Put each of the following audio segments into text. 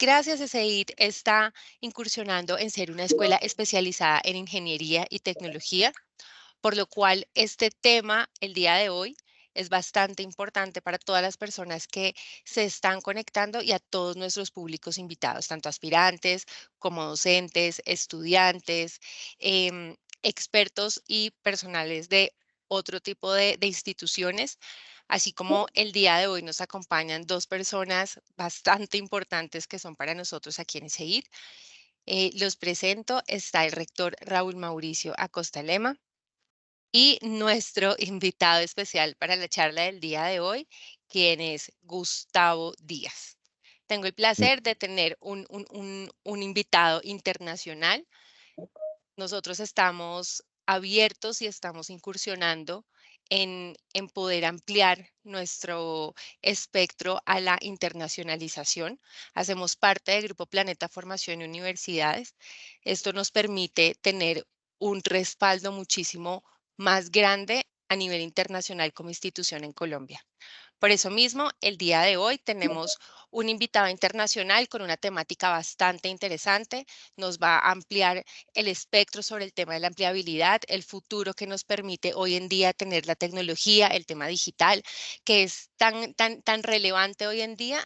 Gracias, ESEID está incursionando en ser una escuela especializada en ingeniería y tecnología, por lo cual este tema el día de hoy es bastante importante para todas las personas que se están conectando y a todos nuestros públicos invitados, tanto aspirantes como docentes, estudiantes, expertos y personales de otro tipo de instituciones. Así como el día de hoy nos acompañan dos personas bastante importantes que son para nosotros aquí en ESEID. Los presento, está el rector Raúl Mauricio Acosta Lema y nuestro invitado especial para la charla del día de hoy, quien es Gustavo Díaz. Tengo el placer de tener un invitado internacional. Nosotros estamos abiertos y estamos incursionando en poder ampliar nuestro espectro a la internacionalización. Hacemos parte del Grupo Planeta Formación y Universidades. Esto nos permite tener un respaldo muchísimo más grande a nivel internacional como institución en Colombia. Por eso mismo, el día de hoy tenemos un invitado internacional con una temática bastante interesante. Nos va a ampliar el espectro sobre el tema de la empleabilidad, el futuro que nos permite hoy en día tener la tecnología, el tema digital, que es tan relevante hoy en día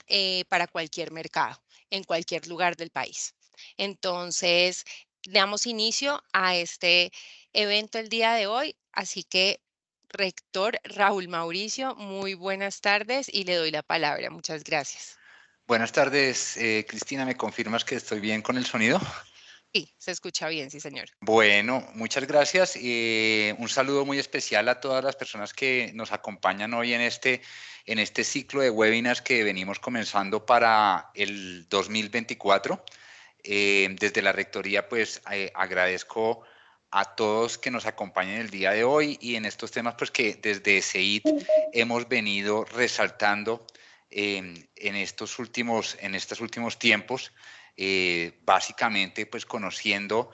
para cualquier mercado, en cualquier lugar del país. Entonces, damos inicio a este evento el día de hoy, así que rector Raúl Mauricio, muy buenas tardes y le doy la palabra. Muchas gracias. Buenas tardes, Cristina, ¿me confirmas que estoy bien con el sonido? Sí, se escucha bien, sí, señor. Bueno, muchas gracias. Un saludo muy especial a todas las personas que nos acompañan hoy en este ciclo de webinars que venimos comenzando para el 2024. Desde la Rectoría, pues agradezco a todos que nos acompañen el día de hoy y en estos temas, pues que desde SEID hemos venido resaltando en estos últimos tiempos, básicamente pues conociendo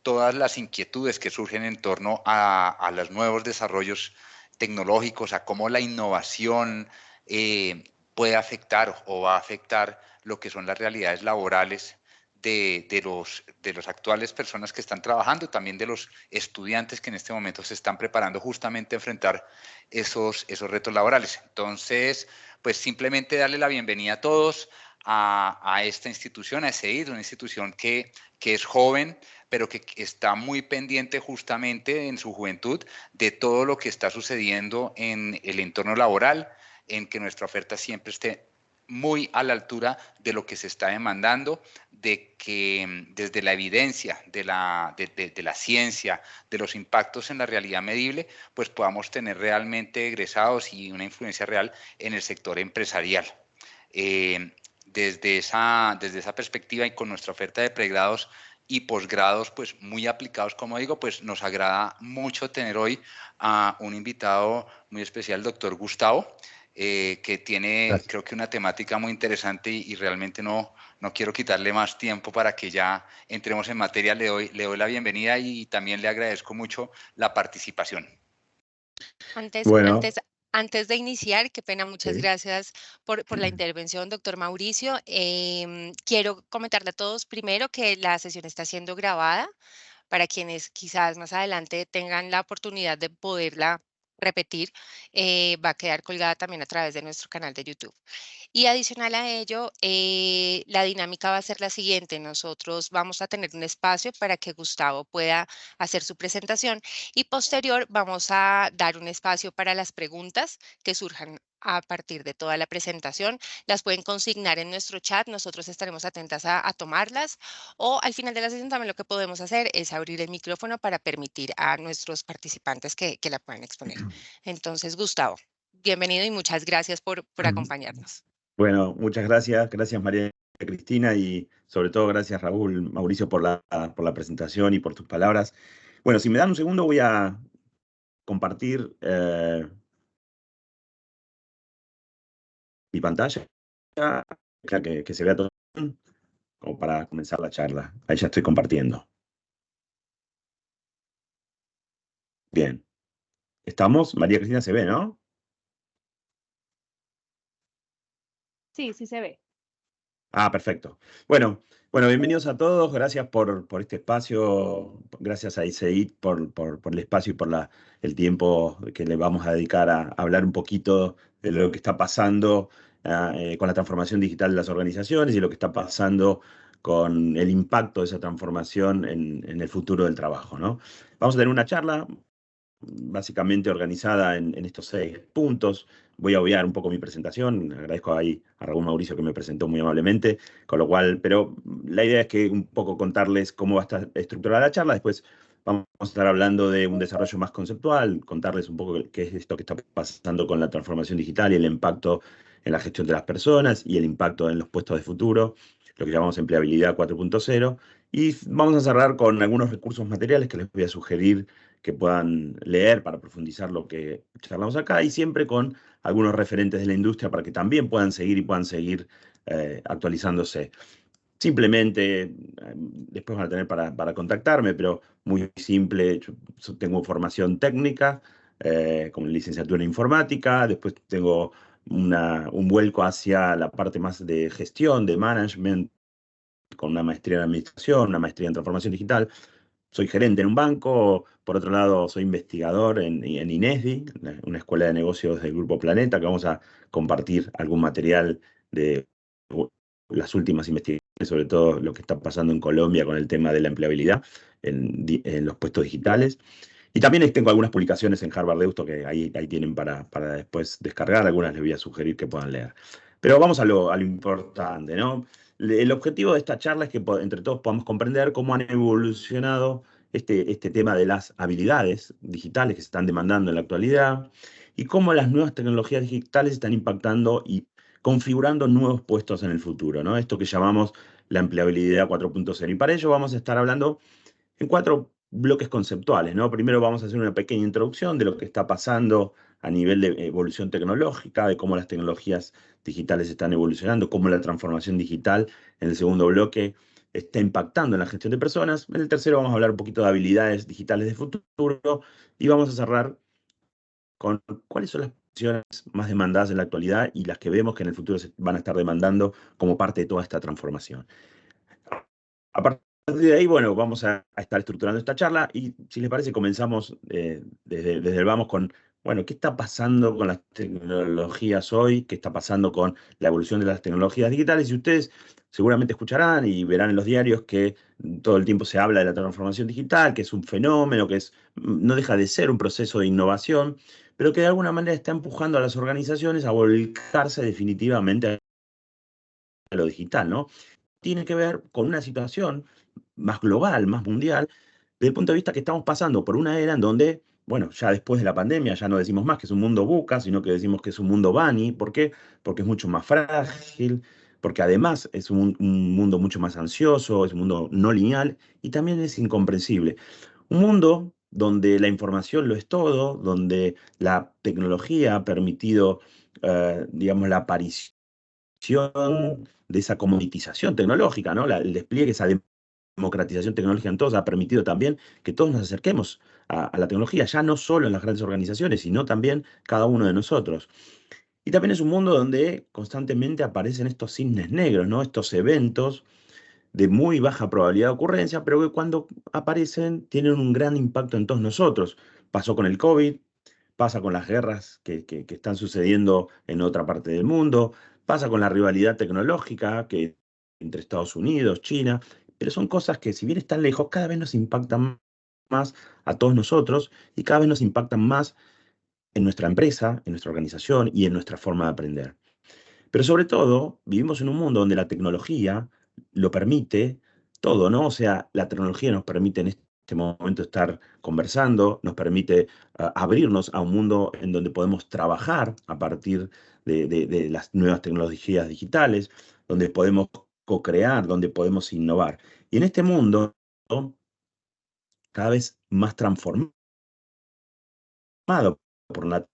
todas las inquietudes que surgen en torno a los nuevos desarrollos tecnológicos, a cómo la innovación puede afectar o va a afectar lo que son las realidades laborales de los actuales personas que están trabajando, también de los estudiantes que en este momento se están preparando justamente a enfrentar esos retos laborales. Entonces, pues simplemente darle la bienvenida a todos a esta institución, a SEID, una institución que es joven, pero que está muy pendiente justamente en su juventud de todo lo que está sucediendo en el entorno laboral, en que nuestra oferta siempre esté muy a la altura de lo que se está demandando, de que desde la evidencia de la ciencia, de los impactos en la realidad medible, pues podamos tener realmente egresados y una influencia real en el sector empresarial. Desde esa perspectiva y con nuestra oferta de pregrados y posgrados pues muy aplicados, como digo, pues nos agrada mucho tener hoy a un invitado muy especial, el doctor Gustavo, que tiene creo que una temática muy interesante y realmente no quiero quitarle más tiempo para que ya entremos en materia. Le doy la bienvenida y también le agradezco mucho la participación. Antes, Bueno, antes, antes de iniciar, qué pena, muchas sí. gracias por la intervención, doctor Mauricio. Quiero comentarle a todos primero que la sesión está siendo grabada para quienes quizás más adelante tengan la oportunidad de poderla repetir, va a quedar colgada también a través de nuestro canal de YouTube. Y adicional a ello, la dinámica va a ser la siguiente. Nosotros vamos a tener un espacio para que Gustavo pueda hacer su presentación y posterior vamos a dar un espacio para las preguntas que surjan a partir de toda la presentación. Las pueden consignar en nuestro chat, nosotros estaremos atentas a tomarlas o al final de la sesión también lo que podemos hacer es abrir el micrófono para permitir a nuestros participantes que la puedan exponer. Entonces, Gustavo, bienvenido y muchas gracias por acompañarnos. Bueno, muchas gracias. Gracias María Cristina y sobre todo gracias Raúl, Mauricio por la presentación y por tus palabras. Bueno, si me dan un segundo voy a compartir mi pantalla, que se vea todo como para comenzar la charla. Ahí ya estoy compartiendo. Bien. ¿Estamos? María Cristina se ve, ¿no? Sí, sí se ve. Perfecto. Bueno, bienvenidos a todos. Gracias por este espacio. Gracias a ICEIT por el espacio y por el tiempo que le vamos a dedicar a hablar un poquito de lo que está pasando con la transformación digital de las organizaciones y lo que está pasando con el impacto de esa transformación en el futuro del trabajo, ¿no? Vamos a tener una charla básicamente organizada en estos 6 puntos. Voy a obviar un poco mi presentación, agradezco ahí a Raúl Mauricio que me presentó muy amablemente, con lo cual, pero la idea es que un poco contarles cómo va a estar estructurada la charla, después vamos a estar hablando de un desarrollo más conceptual, contarles un poco qué es esto que está pasando con la transformación digital y el impacto en la gestión de las personas y el impacto en los puestos de futuro, lo que llamamos empleabilidad 4.0, y vamos a cerrar con algunos recursos materiales que les voy a sugerir que puedan leer para profundizar lo que charlamos acá y siempre con algunos referentes de la industria para que también puedan seguir actualizándose. Simplemente, después van a tener para contactarme, pero muy simple. Yo tengo formación técnica, como licenciatura en informática, después tengo un vuelco hacia la parte más de gestión, de management, con una maestría en administración, una maestría en transformación digital. Soy gerente en un banco, por otro lado soy investigador en INESDI, una escuela de negocios del Grupo Planeta, que vamos a compartir algún material de las últimas investigaciones, sobre todo lo que está pasando en Colombia con el tema de la empleabilidad en los puestos digitales. Y también tengo algunas publicaciones en Harvard Deusto que ahí tienen para después descargar, algunas les voy a sugerir que puedan leer. Pero vamos a lo importante, ¿no? El objetivo de esta charla es que entre todos podamos comprender cómo han evolucionado este tema de las habilidades digitales que se están demandando en la actualidad y cómo las nuevas tecnologías digitales están impactando y configurando nuevos puestos en el futuro, ¿no? Esto que llamamos la empleabilidad 4.0. Y para ello vamos a estar hablando en 4 bloques conceptuales, ¿no? Primero vamos a hacer una pequeña introducción de lo que está pasando a nivel de evolución tecnológica, de cómo las tecnologías digitales están evolucionando, cómo la transformación digital en el segundo bloque está impactando en la gestión de personas. En el tercero vamos a hablar un poquito de habilidades digitales de futuro y vamos a cerrar con cuáles son las funciones más demandadas en la actualidad y las que vemos que en el futuro se van a estar demandando como parte de toda esta transformación. A partir de ahí, bueno, vamos a estar estructurando esta charla y si les parece comenzamos desde el vamos con, bueno, ¿qué está pasando con las tecnologías hoy? ¿Qué está pasando con la evolución de las tecnologías digitales? Y ustedes seguramente escucharán y verán en los diarios que todo el tiempo se habla de la transformación digital, que es un fenómeno, que no deja de ser un proceso de innovación, pero que de alguna manera está empujando a las organizaciones a volcarse definitivamente a lo digital, ¿no? Tiene que ver con una situación más global, más mundial, desde el punto de vista que estamos pasando por una era en donde, bueno, ya después de la pandemia ya no decimos más que es un mundo VUCA, sino que decimos que es un mundo BANI. ¿Por qué? Porque es mucho más frágil, porque además es un mundo mucho más ansioso, es un mundo no lineal y también es incomprensible. Un mundo donde la información lo es todo, donde la tecnología ha permitido, digamos, la aparición de esa comoditización tecnológica, ¿no? El despliegue, esa democratización tecnológica en todos ha permitido también que todos nos acerquemos a la tecnología, ya no solo en las grandes organizaciones, sino también cada uno de nosotros. Y también es un mundo donde constantemente aparecen estos cisnes negros, ¿no? Estos eventos de muy baja probabilidad de ocurrencia, pero que cuando aparecen tienen un gran impacto en todos nosotros. Pasó con el COVID, pasa con las guerras que están sucediendo en otra parte del mundo, pasa con la rivalidad tecnológica entre Estados Unidos, China, pero son cosas que si bien están lejos, cada vez nos impactan más a todos nosotros y cada vez nos impactan más en nuestra empresa, en nuestra organización y en nuestra forma de aprender. Pero sobre todo, vivimos en un mundo donde la tecnología lo permite todo, ¿no? O sea, la tecnología nos permite en este momento estar conversando, nos permite abrirnos a un mundo en donde podemos trabajar a partir de las nuevas tecnologías digitales, donde podemos co-crear, donde podemos innovar. Y en este mundo, ¿no?, cada vez más transformado por la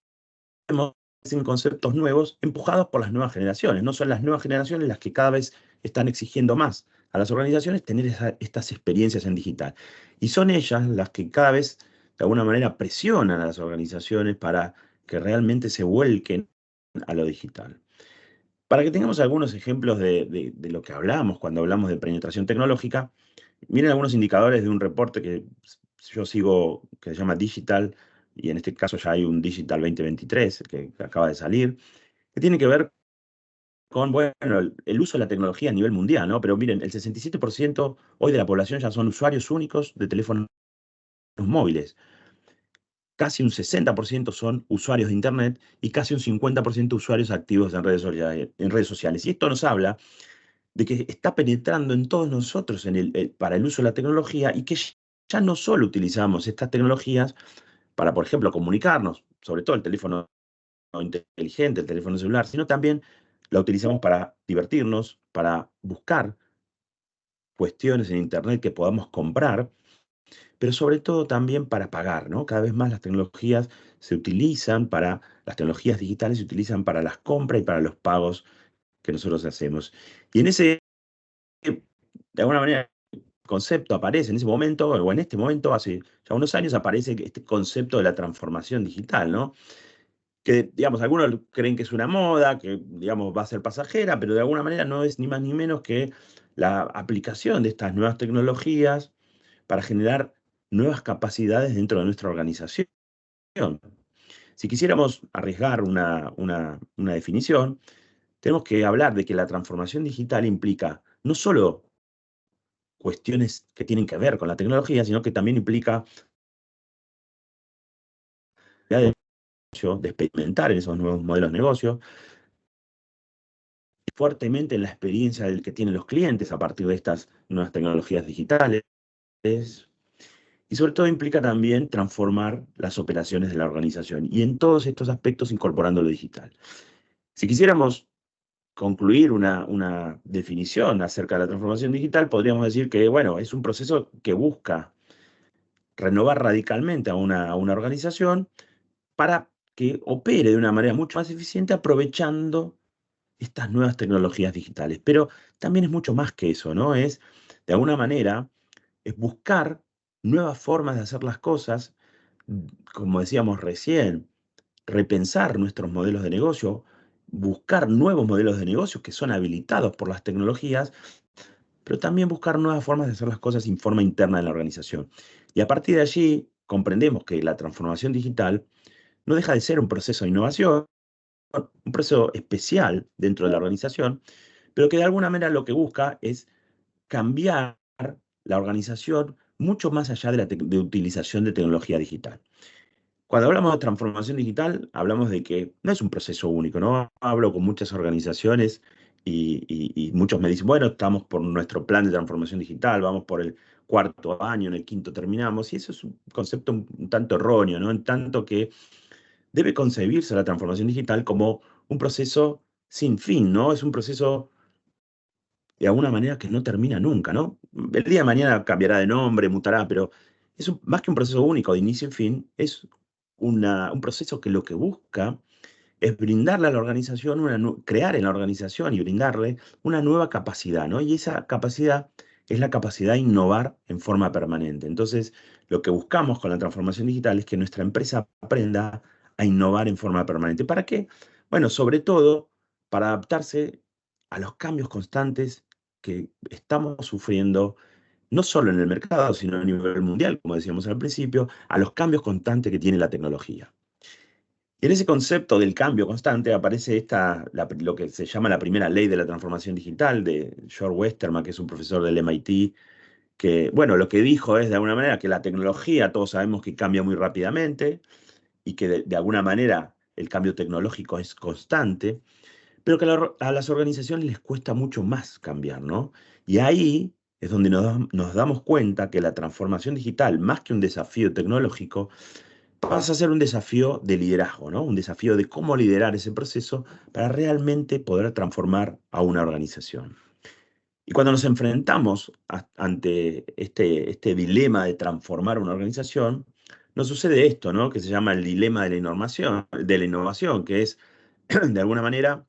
sin conceptos nuevos empujados por las nuevas generaciones. No son las nuevas generaciones las que cada vez están exigiendo más a las organizaciones tener estas experiencias en digital. Y son ellas las que cada vez, de alguna manera, presionan a las organizaciones para que realmente se vuelquen a lo digital. Para que tengamos algunos ejemplos de lo que hablamos cuando hablamos de penetración tecnológica, miren algunos indicadores de un reporte que yo sigo, que se llama Digital, y en este caso ya hay un Digital 2023 que acaba de salir, que tiene que ver con, bueno, el uso de la tecnología a nivel mundial, ¿no? Pero miren, el 67% hoy de la población ya son usuarios únicos de teléfonos móviles. Casi un 60% son usuarios de Internet y casi un 50% usuarios activos en redes sociales. Y esto nos habla de que está penetrando en todos nosotros para el uso de la tecnología y que ya no solo utilizamos estas tecnologías para, por ejemplo, comunicarnos, sobre todo el teléfono inteligente, el teléfono celular, sino también la utilizamos para divertirnos, para buscar cuestiones en Internet que podamos comprar, pero sobre todo también para pagar, ¿no? Cada vez más las tecnologías digitales se utilizan para las compras y para los pagos que nosotros hacemos. Y de alguna manera, concepto aparece en ese momento, o en este momento, hace ya unos años, aparece este concepto de la transformación digital, ¿no? Que, digamos, algunos creen que es una moda, que, digamos, va a ser pasajera, pero de alguna manera no es ni más ni menos que la aplicación de estas nuevas tecnologías para generar nuevas capacidades dentro de nuestra organización. Si quisiéramos arriesgar una definición, tenemos que hablar de que la transformación digital implica no solo cuestiones que tienen que ver con la tecnología, sino que también implica de experimentar en esos nuevos modelos de negocio, fuertemente en la experiencia del que tienen los clientes a partir de estas nuevas tecnologías digitales, y sobre todo implica también transformar las operaciones de la organización, y en todos estos aspectos incorporando lo digital. Si quisiéramos concluir una definición acerca de la transformación digital, podríamos decir que, bueno, es un proceso que busca renovar radicalmente a una organización para que opere de una manera mucho más eficiente aprovechando estas nuevas tecnologías digitales. Pero también es mucho más que eso, ¿no? De alguna manera, es buscar nuevas formas de hacer las cosas, como decíamos recién, repensar nuestros modelos de negocio, buscar nuevos modelos de negocio que son habilitados por las tecnologías, pero también buscar nuevas formas de hacer las cosas en forma interna de la organización. Y a partir de allí, comprendemos que la transformación digital no deja de ser un proceso de innovación, un proceso especial dentro de la organización, pero que de alguna manera lo que busca es cambiar la organización mucho más allá de utilización de tecnología digital. Cuando hablamos de transformación digital, hablamos de que no es un proceso único, ¿no? Hablo con muchas organizaciones y muchos me dicen, bueno, estamos por nuestro plan de transformación digital, vamos por el cuarto año, en el quinto terminamos, y eso es un concepto un tanto erróneo, ¿no? En tanto que debe concebirse la transformación digital como un proceso sin fin, ¿no? Es un proceso de alguna manera que no termina nunca, ¿no? El día de mañana cambiará de nombre, mutará, pero más que un proceso único de inicio y fin, es un proceso que lo que busca es brindarle a la organización, crear en la organización y brindarle una nueva capacidad, ¿no? Y esa capacidad es la capacidad de innovar en forma permanente. Entonces, lo que buscamos con la transformación digital es que nuestra empresa aprenda a innovar en forma permanente. ¿Para qué? Bueno, sobre todo para adaptarse a los cambios constantes que estamos sufriendo, no solo en el mercado, sino a nivel mundial, como decíamos al principio, a los cambios constantes que tiene la tecnología. Y en ese concepto del cambio constante aparece lo que se llama la primera ley de la transformación digital de George Westerman, que es un profesor del MIT, que, bueno, lo que dijo es de alguna manera que la tecnología, todos sabemos que cambia muy rápidamente y que de alguna manera el cambio tecnológico es constante, pero que a las organizaciones les cuesta mucho más cambiar, ¿no? Y ahí es donde nos damos cuenta que la transformación digital, más que un desafío tecnológico, pasa a ser un desafío de liderazgo, ¿no? Un desafío de cómo liderar ese proceso para realmente poder transformar a una organización. Y cuando nos enfrentamos ante este dilema de transformar una organización, nos sucede esto, ¿no? Que se llama el dilema de la innovación, que es, de alguna manera,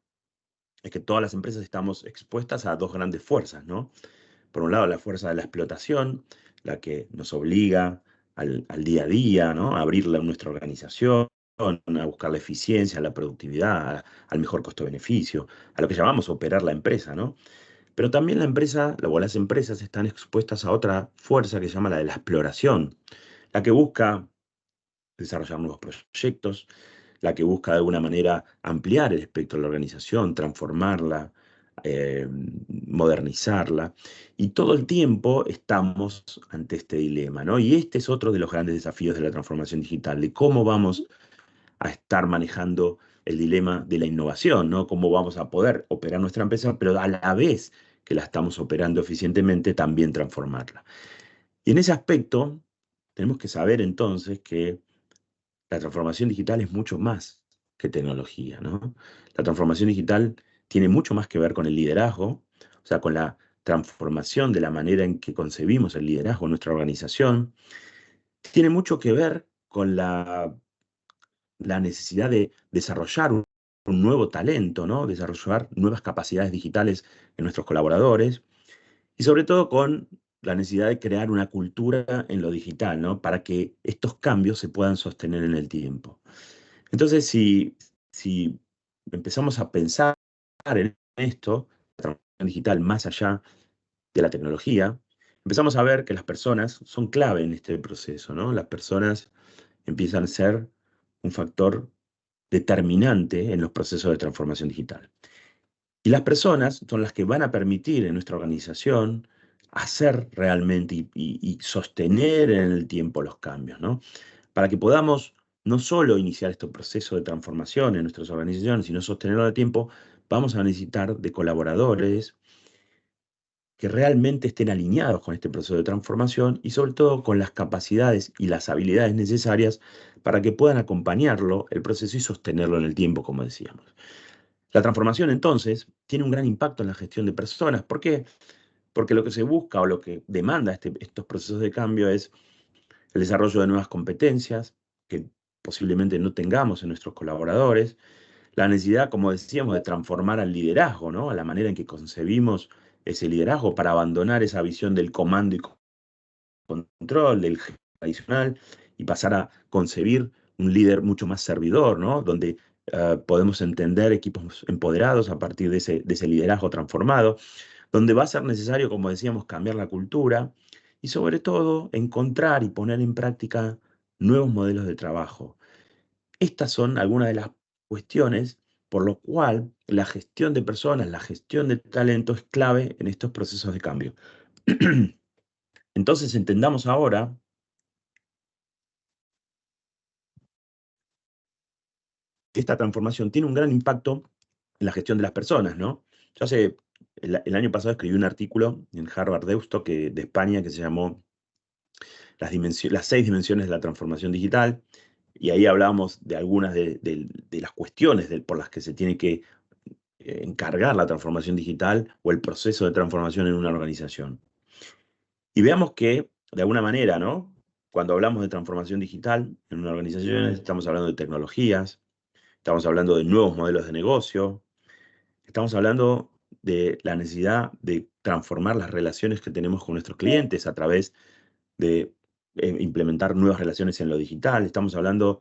es que todas las empresas estamos expuestas a dos grandes fuerzas, ¿no? Por un lado, la fuerza de la explotación, la que nos obliga al día a día, ¿no? A abrirle a nuestra organización, a buscar la eficiencia, la productividad, al mejor costo-beneficio, a lo que llamamos operar la empresa, ¿no? Pero también la empresa, o las empresas están expuestas a otra fuerza que se llama la de la exploración, la que busca desarrollar nuevos proyectos, la que busca de alguna manera ampliar el espectro de la organización, transformarla, modernizarla. Y todo el tiempo estamos ante este dilema, ¿no? Y este es otro de los grandes desafíos de la transformación digital, de cómo vamos a estar manejando el dilema de la innovación, ¿no? Cómo vamos a poder operar nuestra empresa, pero a la vez que la estamos operando eficientemente, también transformarla. Y en ese aspecto, tenemos que saber entonces que la transformación digital es mucho más que tecnología, ¿no? La transformación digital tiene mucho más que ver con el liderazgo, o sea, con la transformación de la manera en que concebimos el liderazgo en nuestra organización. Tiene mucho que ver con la necesidad de desarrollar un nuevo talento, ¿no? Desarrollar nuevas capacidades digitales en nuestros colaboradores y sobre todo con la necesidad de crear una cultura en lo digital, ¿no? Para que estos cambios se puedan sostener en el tiempo. Entonces, si empezamos a pensar en esto, la transformación digital más allá de la tecnología, empezamos a ver que las personas son clave en este proceso, ¿no? Las personas empiezan a ser un factor determinante en los procesos de transformación digital. Y las personas son las que van a permitir en nuestra organización hacer realmente y sostener en el tiempo los cambios, ¿no? Para que podamos no solo iniciar este proceso de transformación en nuestras organizaciones, sino sostenerlo en el tiempo, vamos a necesitar de colaboradores que realmente estén alineados con este proceso de transformación y sobre todo con las capacidades y las habilidades necesarias para que puedan acompañarlo, el proceso y sostenerlo en el tiempo, como decíamos. La transformación entonces tiene un gran impacto en la gestión de personas. ¿Por qué? Porque lo que se busca o lo que demanda estos procesos de cambio es el desarrollo de nuevas competencias que posiblemente no tengamos en nuestros colaboradores, la necesidad, como decíamos, de transformar al liderazgo, ¿no? A la manera en que concebimos ese liderazgo para abandonar esa visión del comando y control, del jefe tradicional, y pasar a concebir un líder mucho más servidor, ¿no? Donde podemos entender equipos empoderados a partir de ese liderazgo transformado, donde va a ser necesario, como decíamos, cambiar la cultura y sobre todo encontrar y poner en práctica nuevos modelos de trabajo. Estas son algunas de las cuestiones por lo cual la gestión de personas, la gestión de talento es clave en estos procesos de cambio. Entonces entendamos ahora que esta transformación tiene un gran impacto en la gestión de las personas, ¿no? Yo el año pasado escribí un artículo en Harvard Deusto de España que se llamó las 6 dimensiones de la transformación digital, y ahí hablábamos de algunas de las cuestiones por las que se tiene que encargar la transformación digital o el proceso de transformación en una organización. Y veamos que, de alguna manera, ¿no? Cuando hablamos de transformación digital en una organización, estamos hablando de tecnologías, estamos hablando de nuevos modelos de negocio, estamos hablando de la necesidad de transformar las relaciones que tenemos con nuestros clientes a través de implementar nuevas relaciones en lo digital. Estamos hablando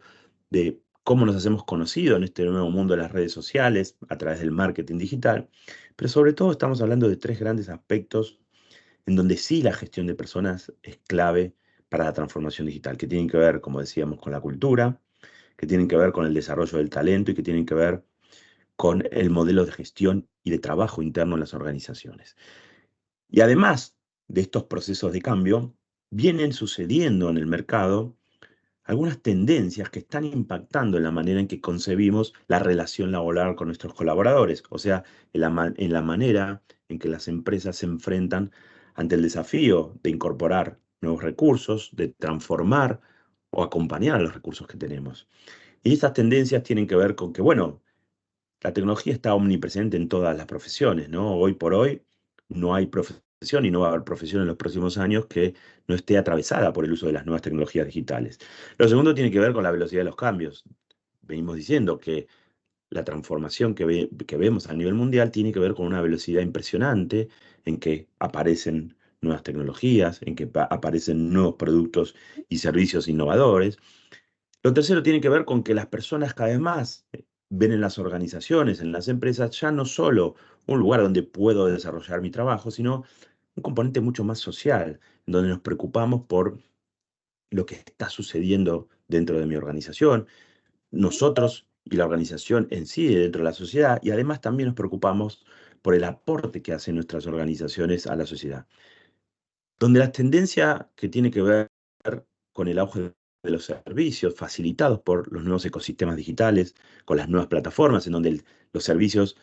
de cómo nos hacemos conocidos en este nuevo mundo de las redes sociales a través del marketing digital. Pero sobre todo estamos hablando de 3 grandes aspectos en donde sí la gestión de personas es clave para la transformación digital, que tienen que ver, como decíamos, con la cultura, que tienen que ver con el desarrollo del talento y que tienen que ver con el modelo de gestión y de trabajo interno en las organizaciones. Y además de estos procesos de cambio, vienen sucediendo en el mercado algunas tendencias que están impactando en la manera en que concebimos la relación laboral con nuestros colaboradores, o sea, en la manera en que las empresas se enfrentan ante el desafío de incorporar nuevos recursos, de transformar o acompañar a los recursos que tenemos. Y estas tendencias tienen que ver con que, bueno, la tecnología está omnipresente en todas las profesiones, ¿no? Hoy por hoy no hay profesión y no va a haber profesión en los próximos años que no esté atravesada por el uso de las nuevas tecnologías digitales. Lo segundo tiene que ver con la velocidad de los cambios. Venimos diciendo que la transformación que vemos a nivel mundial tiene que ver con una velocidad impresionante en que aparecen nuevas tecnologías, en que aparecen nuevos productos y servicios innovadores. Lo tercero tiene que ver con que las personas cada vez más ven en las organizaciones, en las empresas, ya no solo un lugar donde puedo desarrollar mi trabajo, sino un componente mucho más social, en donde nos preocupamos por lo que está sucediendo dentro de mi organización, nosotros y la organización en sí dentro de la sociedad, y además también nos preocupamos por el aporte que hacen nuestras organizaciones a la sociedad. Donde la tendencia que tiene que ver con el auge de los servicios facilitados por los nuevos ecosistemas digitales, con las nuevas plataformas, en donde los servicios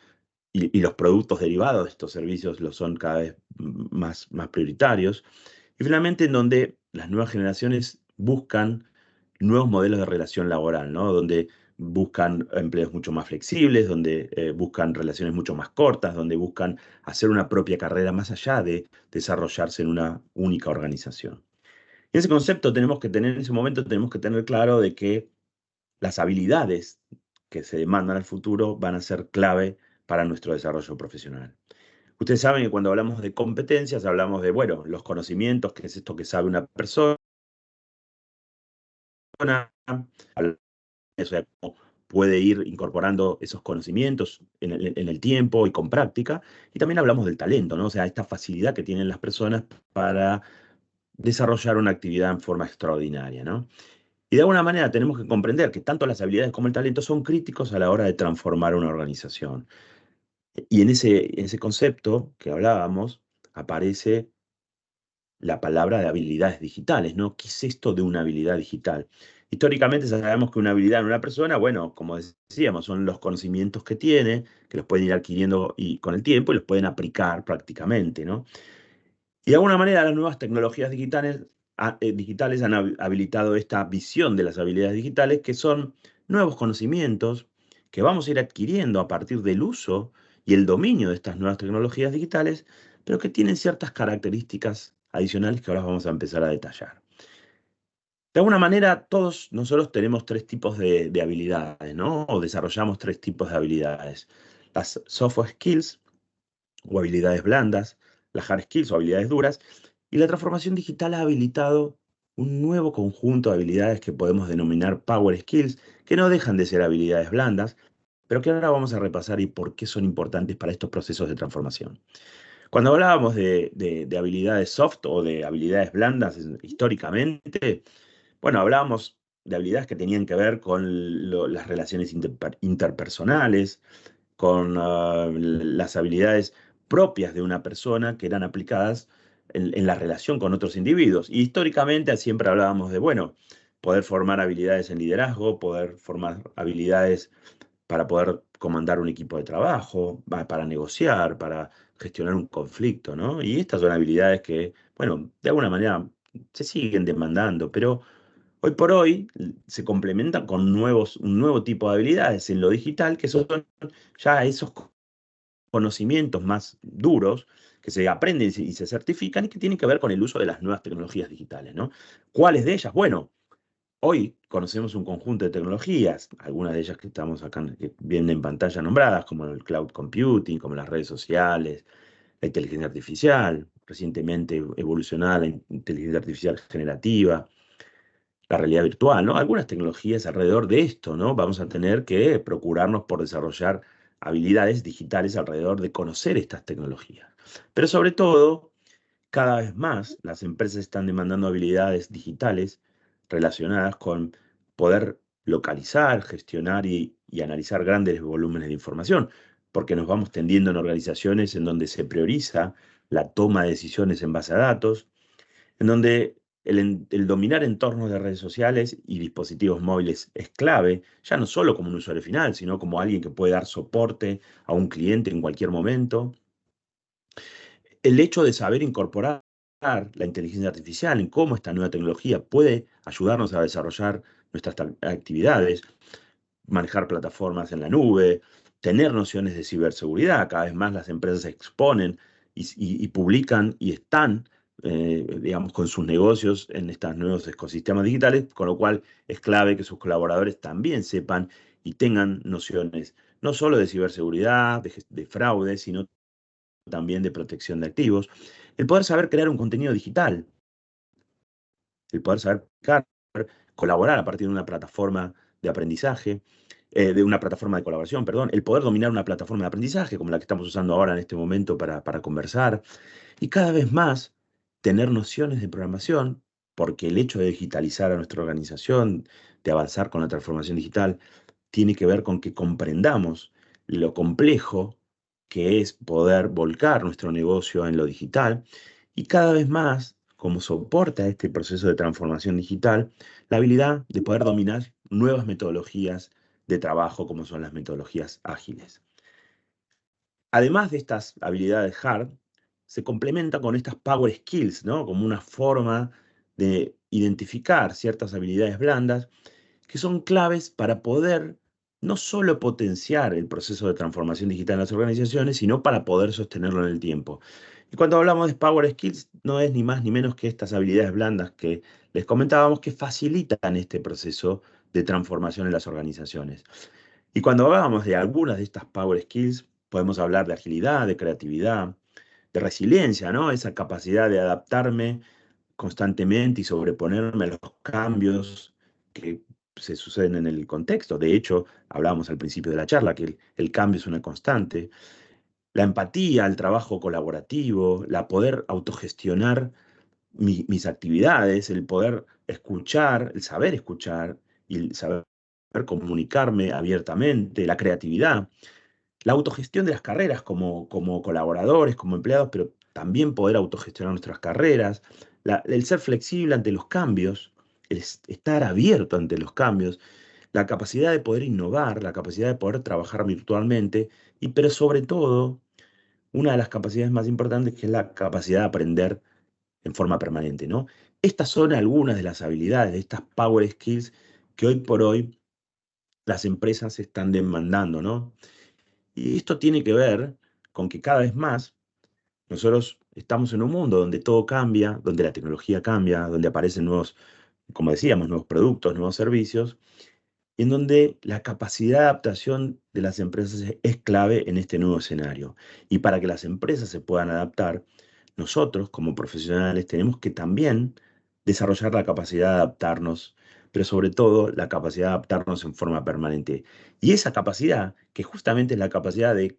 y los productos derivados de estos servicios lo son cada vez más prioritarios, y finalmente en donde las nuevas generaciones buscan nuevos modelos de relación laboral, ¿no? Donde buscan empleos mucho más flexibles, donde buscan relaciones mucho más cortas, donde buscan hacer una propia carrera más allá de desarrollarse en una única organización. En ese concepto tenemos que tener, en ese momento tenemos que tener claro de que las habilidades que se demandan al futuro van a ser clave para nuestro desarrollo profesional. Ustedes saben que cuando hablamos de competencias hablamos de, bueno, los conocimientos, que es esto que sabe una persona, o sea, cómo puede ir incorporando esos conocimientos en el tiempo y con práctica. Y también hablamos del talento, ¿no? O sea, esta facilidad que tienen las personas para desarrollar una actividad en forma extraordinaria, ¿no? Y de alguna manera tenemos que comprender que tanto las habilidades como el talento son críticos a la hora de transformar una organización. Y en ese concepto que hablábamos aparece la palabra de habilidades digitales, ¿no? ¿Qué es esto de una habilidad digital? Históricamente sabemos que una habilidad en una persona, bueno, como decíamos, son los conocimientos que tiene, que los pueden ir adquiriendo y con el tiempo y los pueden aplicar prácticamente, ¿no? Y de alguna manera las nuevas tecnologías digitales han habilitado esta visión de las habilidades digitales, que son nuevos conocimientos que vamos a ir adquiriendo a partir del uso y el dominio de estas nuevas tecnologías digitales, pero que tienen ciertas características adicionales que ahora vamos a empezar a detallar. De alguna manera, todos nosotros tenemos tres tipos de habilidades, ¿no? O desarrollamos tres tipos de habilidades. Las soft skills, o habilidades blandas, las hard skills o habilidades duras, y la transformación digital ha habilitado un nuevo conjunto de habilidades que podemos denominar power skills, que no dejan de ser habilidades blandas, pero que ahora vamos a repasar y por qué son importantes para estos procesos de transformación. Cuando hablábamos de habilidades soft o de habilidades blandas históricamente, bueno, hablábamos de habilidades que tenían que ver con las relaciones interpersonales, con las habilidades propias de una persona que eran aplicadas en la relación con otros individuos. Y históricamente siempre hablábamos de, bueno, poder formar habilidades en liderazgo, poder formar habilidades para poder comandar un equipo de trabajo, para negociar, para gestionar un conflicto, ¿no? Y estas son habilidades que, bueno, de alguna manera se siguen demandando, pero hoy por hoy se complementan con un nuevo tipo de habilidades en lo digital, que son ya esos conocimientos más duros que se aprenden y se certifican y que tienen que ver con el uso de las nuevas tecnologías digitales, ¿no? ¿Cuáles de ellas? Bueno, hoy conocemos un conjunto de tecnologías, algunas de ellas que estamos acá, que vienen en pantalla nombradas, como el cloud computing, como las redes sociales, la inteligencia artificial, recientemente evolucionada la inteligencia artificial generativa, la realidad virtual, ¿no? Algunas tecnologías alrededor de esto, ¿no? Vamos a tener que procurarnos por desarrollar habilidades digitales alrededor de conocer estas tecnologías. Pero sobre todo, cada vez más las empresas están demandando habilidades digitales relacionadas con poder localizar, gestionar y analizar grandes volúmenes de información, porque nos vamos tendiendo en organizaciones en donde se prioriza la toma de decisiones en base a datos, en donde el dominar entornos de redes sociales y dispositivos móviles es clave, ya no solo como un usuario final, sino como alguien que puede dar soporte a un cliente en cualquier momento. El hecho de saber incorporar la inteligencia artificial en cómo esta nueva tecnología puede ayudarnos a desarrollar nuestras actividades, manejar plataformas en la nube, tener nociones de ciberseguridad. Cada vez más las empresas se exponen y publican y están, digamos, con sus negocios en estos nuevos ecosistemas digitales, con lo cual es clave que sus colaboradores también sepan y tengan nociones no solo de ciberseguridad, de fraude, sino también de protección de activos. El poder saber crear un contenido digital, el poder saber colaborar a partir de una plataforma de aprendizaje, de una plataforma de colaboración, perdón, el poder dominar una plataforma de aprendizaje como la que estamos usando ahora en este momento para conversar, y cada vez más tener nociones de programación, porque el hecho de digitalizar a nuestra organización, de avanzar con la transformación digital, tiene que ver con que comprendamos lo complejo que es poder volcar nuestro negocio en lo digital y cada vez más, como soporta este proceso de transformación digital, la habilidad de poder dominar nuevas metodologías de trabajo como son las metodologías ágiles. Además de estas habilidades hard, se complementa con estas power skills, ¿no? Como una forma de identificar ciertas habilidades blandas que son claves para poder no solo potenciar el proceso de transformación digital en las organizaciones, sino para poder sostenerlo en el tiempo. Y cuando hablamos de Power Skills, no es ni más ni menos que estas habilidades blandas que les comentábamos que facilitan este proceso de transformación en las organizaciones. Y cuando hablamos de algunas de estas Power Skills, podemos hablar de agilidad, de creatividad, de resiliencia, ¿no? Esa capacidad de adaptarme constantemente y sobreponerme a los cambios que se suceden en el contexto. De hecho, hablábamos al principio de la charla que el cambio es una constante. La empatía, el trabajo colaborativo, la poder autogestionar mis actividades, el poder escuchar, el saber escuchar y el saber comunicarme abiertamente, la creatividad, la autogestión de las carreras como colaboradores, como empleados, pero también poder autogestionar nuestras carreras, el ser flexible ante los cambios, estar abierto ante los cambios, la capacidad de poder innovar, la capacidad de poder trabajar virtualmente, pero sobre todo, una de las capacidades más importantes que es la capacidad de aprender en forma permanente, ¿no? Estas son algunas de las habilidades, de estas power skills que hoy por hoy las empresas están demandando, ¿no? Y esto tiene que ver con que cada vez más nosotros estamos en un mundo donde todo cambia, donde la tecnología cambia, donde aparecen nuevos, como decíamos, nuevos productos, nuevos servicios, y en donde la capacidad de adaptación de las empresas es clave en este nuevo escenario. Y para que las empresas se puedan adaptar, nosotros como profesionales tenemos que también desarrollar la capacidad de adaptarnos, pero sobre todo la capacidad de adaptarnos en forma permanente. Y esa capacidad, que justamente es la capacidad de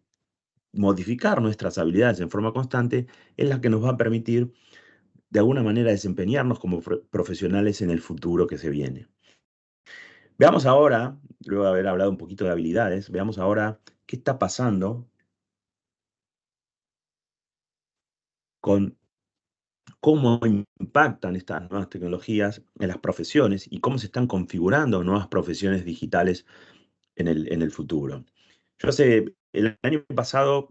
modificar nuestras habilidades en forma constante, es la que nos va a permitir de alguna manera desempeñarnos como profesionales en el futuro que se viene. Veamos ahora, luego de haber hablado un poquito de habilidades, veamos ahora qué está pasando con cómo impactan estas nuevas tecnologías en las profesiones y cómo se están configurando nuevas profesiones digitales en el futuro. Yo el año pasado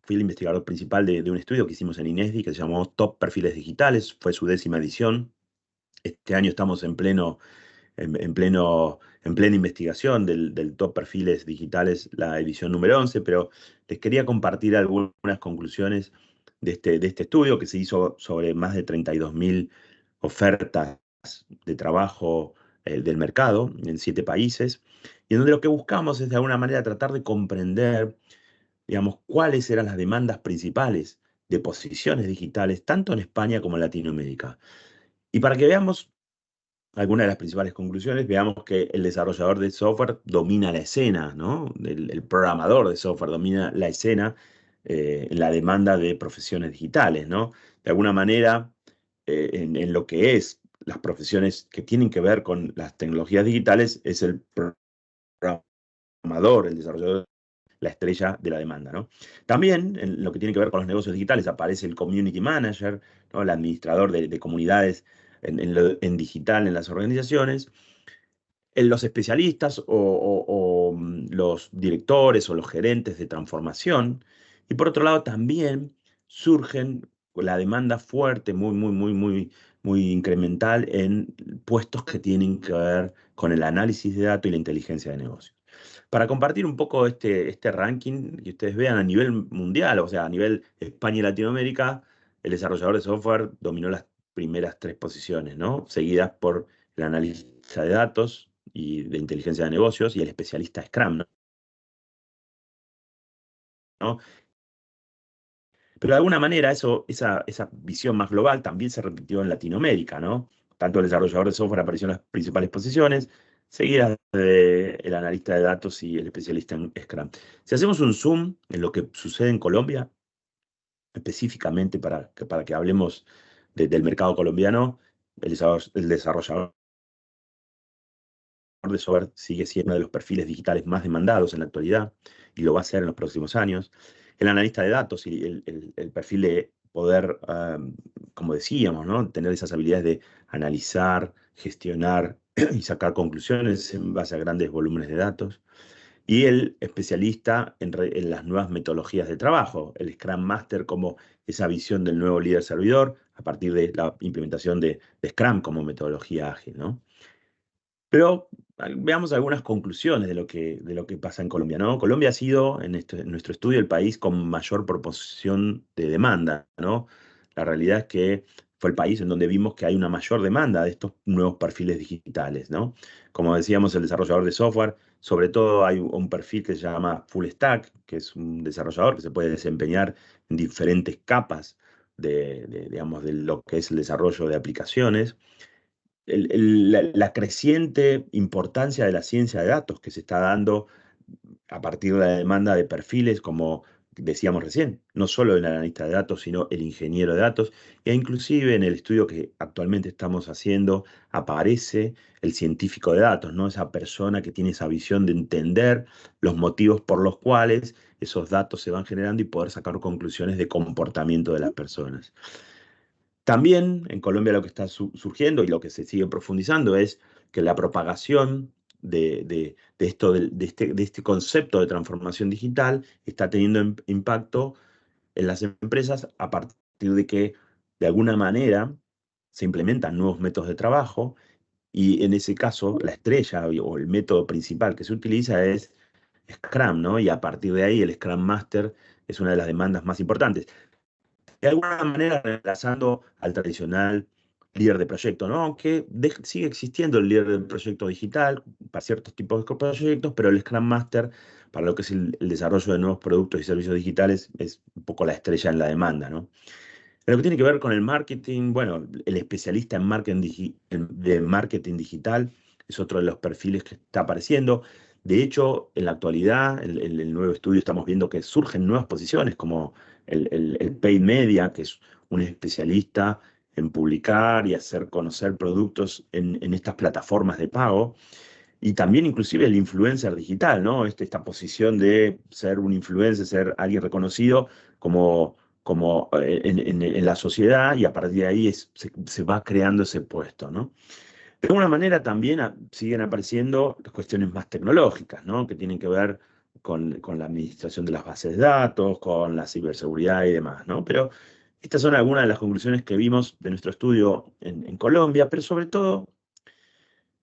fui el investigador principal de un estudio que hicimos en INESDI que se llamó Top Perfiles Digitales, fue su 10ª edición. Este año estamos en plena investigación del Top Perfiles Digitales, la edición número 11, pero les quería compartir algunas conclusiones de este estudio que se hizo sobre más de 32.000 ofertas de trabajo del mercado en 7 países, y en donde lo que buscamos es de alguna manera tratar de comprender, digamos, cuáles eran las demandas principales de posiciones digitales, tanto en España como en Latinoamérica. Y para que veamos algunas de las principales conclusiones, veamos que el desarrollador de software domina la escena, ¿no? El programador de software domina la escena en la demanda de profesiones digitales, ¿no? De alguna manera, en lo que es las profesiones que tienen que ver con las tecnologías digitales, es el programador, el desarrollador, la estrella de la demanda, ¿no? También, en lo que tiene que ver con los negocios digitales, aparece el community manager, ¿no? El administrador de comunidades en digital en las organizaciones, en los especialistas o los directores o los gerentes de transformación. Y por otro lado, también surgen la demanda fuerte, muy incremental en puestos que tienen que ver con el análisis de datos y la inteligencia de negocios. Para compartir un poco este ranking, que ustedes vean a nivel mundial, o sea, a nivel España y Latinoamérica, el desarrollador de software dominó las primeras 3 posiciones, ¿no? Seguidas por el analista de datos y de inteligencia de negocios y el especialista Scrum, ¿no? Pero de alguna manera esa visión más global también se repitió en Latinoamérica, ¿no? tanto el desarrollador de software apareció en las principales posiciones, seguidas del analista de datos y el especialista en Scrum. Si hacemos un zoom en lo que sucede en Colombia, específicamente para que hablemos del mercado colombiano, el desarrollador de software sigue siendo uno de los perfiles digitales más demandados en la actualidad y lo va a ser en los próximos años. El analista de datos y el perfil de poder, como decíamos, ¿no? Tener esas habilidades de analizar, gestionar y sacar conclusiones en base a grandes volúmenes de datos. Y el especialista en las nuevas metodologías de trabajo, el Scrum Master como esa visión del nuevo líder servidor a partir de la implementación de Scrum como metodología ágil, ¿no? Pero veamos algunas conclusiones de lo que pasa en Colombia, ¿no? Colombia ha sido, en nuestro estudio, el país con mayor proporción de demanda, ¿no? La realidad es que fue el país en donde vimos que hay una mayor demanda de estos nuevos perfiles digitales, ¿no? Como decíamos, el desarrollador de software, sobre todo hay un perfil que se llama Full Stack, que es un desarrollador que se puede desempeñar en diferentes capas digamos, de lo que es el desarrollo de aplicaciones. La creciente importancia de la ciencia de datos que se está dando a partir de la demanda de perfiles, como decíamos recién, no solo el analista de datos, sino el ingeniero de datos, e inclusive en el estudio que actualmente estamos haciendo aparece el científico de datos, ¿no? Esa persona que tiene esa visión de entender los motivos por los cuales esos datos se van generando y poder sacar conclusiones de comportamiento de las personas. También en Colombia lo que está surgiendo y lo que se sigue profundizando es que la propagación de este concepto de transformación digital está teniendo impacto en las empresas a partir de que de alguna manera se implementan nuevos métodos de trabajo y en ese caso la estrella o el método principal que se utiliza es Scrum, ¿no? Y a partir de ahí el Scrum Master es una de las demandas más importantes de alguna manera reemplazando al tradicional líder de proyecto, ¿no? Aunque sigue existiendo el líder de proyecto digital para ciertos tipos de proyectos, pero el Scrum Master, para lo que es el desarrollo de nuevos productos y servicios digitales, es un poco la estrella en la demanda, ¿no? En lo que tiene que ver con el marketing, bueno, el especialista en de marketing digital es otro de los perfiles que está apareciendo. De hecho, en la actualidad, en el nuevo estudio estamos viendo que surgen nuevas posiciones como el paid media, que es un especialista en publicar y hacer conocer productos en estas plataformas de pago. Y también inclusive el influencer digital, ¿no? Esta posición de ser un influencer, ser alguien reconocido como en la sociedad y a partir de ahí se va creando ese puesto, ¿no? De alguna manera también siguen apareciendo las cuestiones más tecnológicas, ¿no? Que tienen que ver con la administración de las bases de datos, con la ciberseguridad y demás, ¿no? Pero estas son algunas de las conclusiones que vimos de nuestro estudio en Colombia, pero sobre todo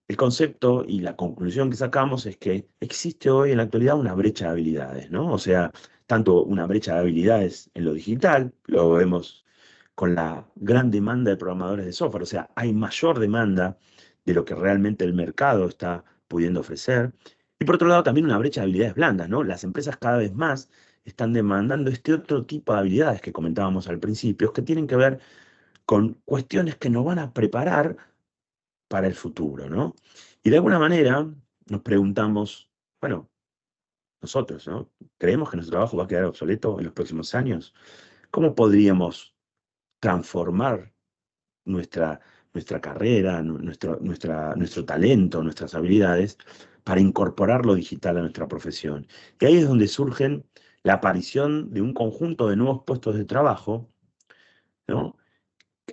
el concepto y la conclusión que sacamos es que existe hoy en la actualidad una brecha de habilidades, ¿no? O sea, tanto una brecha de habilidades en lo digital, lo vemos con la gran demanda de programadores de software, o sea, hay mayor demanda de lo que realmente el mercado está pudiendo ofrecer. Y por otro lado, también una brecha de habilidades blandas, ¿no? Las empresas cada vez más están demandando este otro tipo de habilidades que comentábamos al principio, que tienen que ver con cuestiones que nos van a preparar para el futuro, ¿no? Y de alguna manera nos preguntamos, bueno, nosotros, ¿no? ¿Creemos que nuestro trabajo va a quedar obsoleto en los próximos años? ¿Cómo podríamos transformar nuestra, nuestra carrera, nuestro talento, nuestras habilidades, para incorporar lo digital a nuestra profesión? Y ahí es donde surgen la aparición de un conjunto de nuevos puestos de trabajo, ¿no?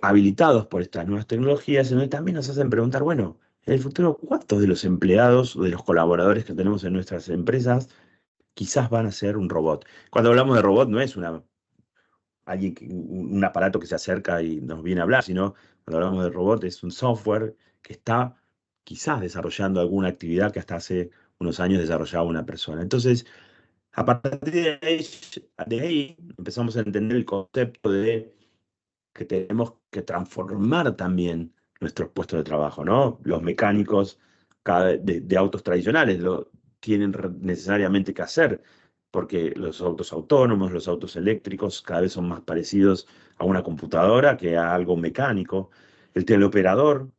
Habilitados por estas nuevas tecnologías, en donde también nos hacen preguntar, bueno, en el futuro, ¿cuántos de los empleados o de los colaboradores que tenemos en nuestras empresas quizás van a ser un robot? Cuando hablamos de robot no es un aparato que se acerca y nos viene a hablar, sino cuando hablamos de robot es un software que está quizás desarrollando alguna actividad que hasta hace unos años desarrollaba una persona. Entonces, a partir de ahí empezamos a entender el concepto de que tenemos que transformar también nuestros puestos de trabajo, ¿no? Los mecánicos de autos tradicionales lo tienen necesariamente que hacer, porque los autos autónomos, los autos eléctricos cada vez son más parecidos a una computadora que a algo mecánico. El teleoperador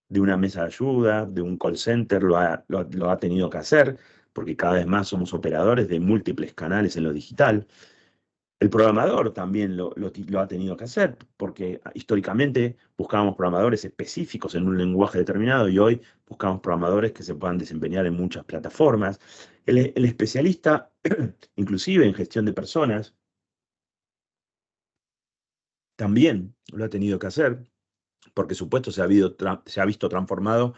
de una mesa de ayuda, de un call center, lo ha tenido que hacer, porque cada vez más somos operadores de múltiples canales en lo digital. El programador también lo ha tenido que hacer, porque históricamente buscábamos programadores específicos en un lenguaje determinado y hoy buscamos programadores que se puedan desempeñar en muchas plataformas. El especialista, inclusive en gestión de personas, también lo ha tenido que hacer, porque su puesto se ha visto transformado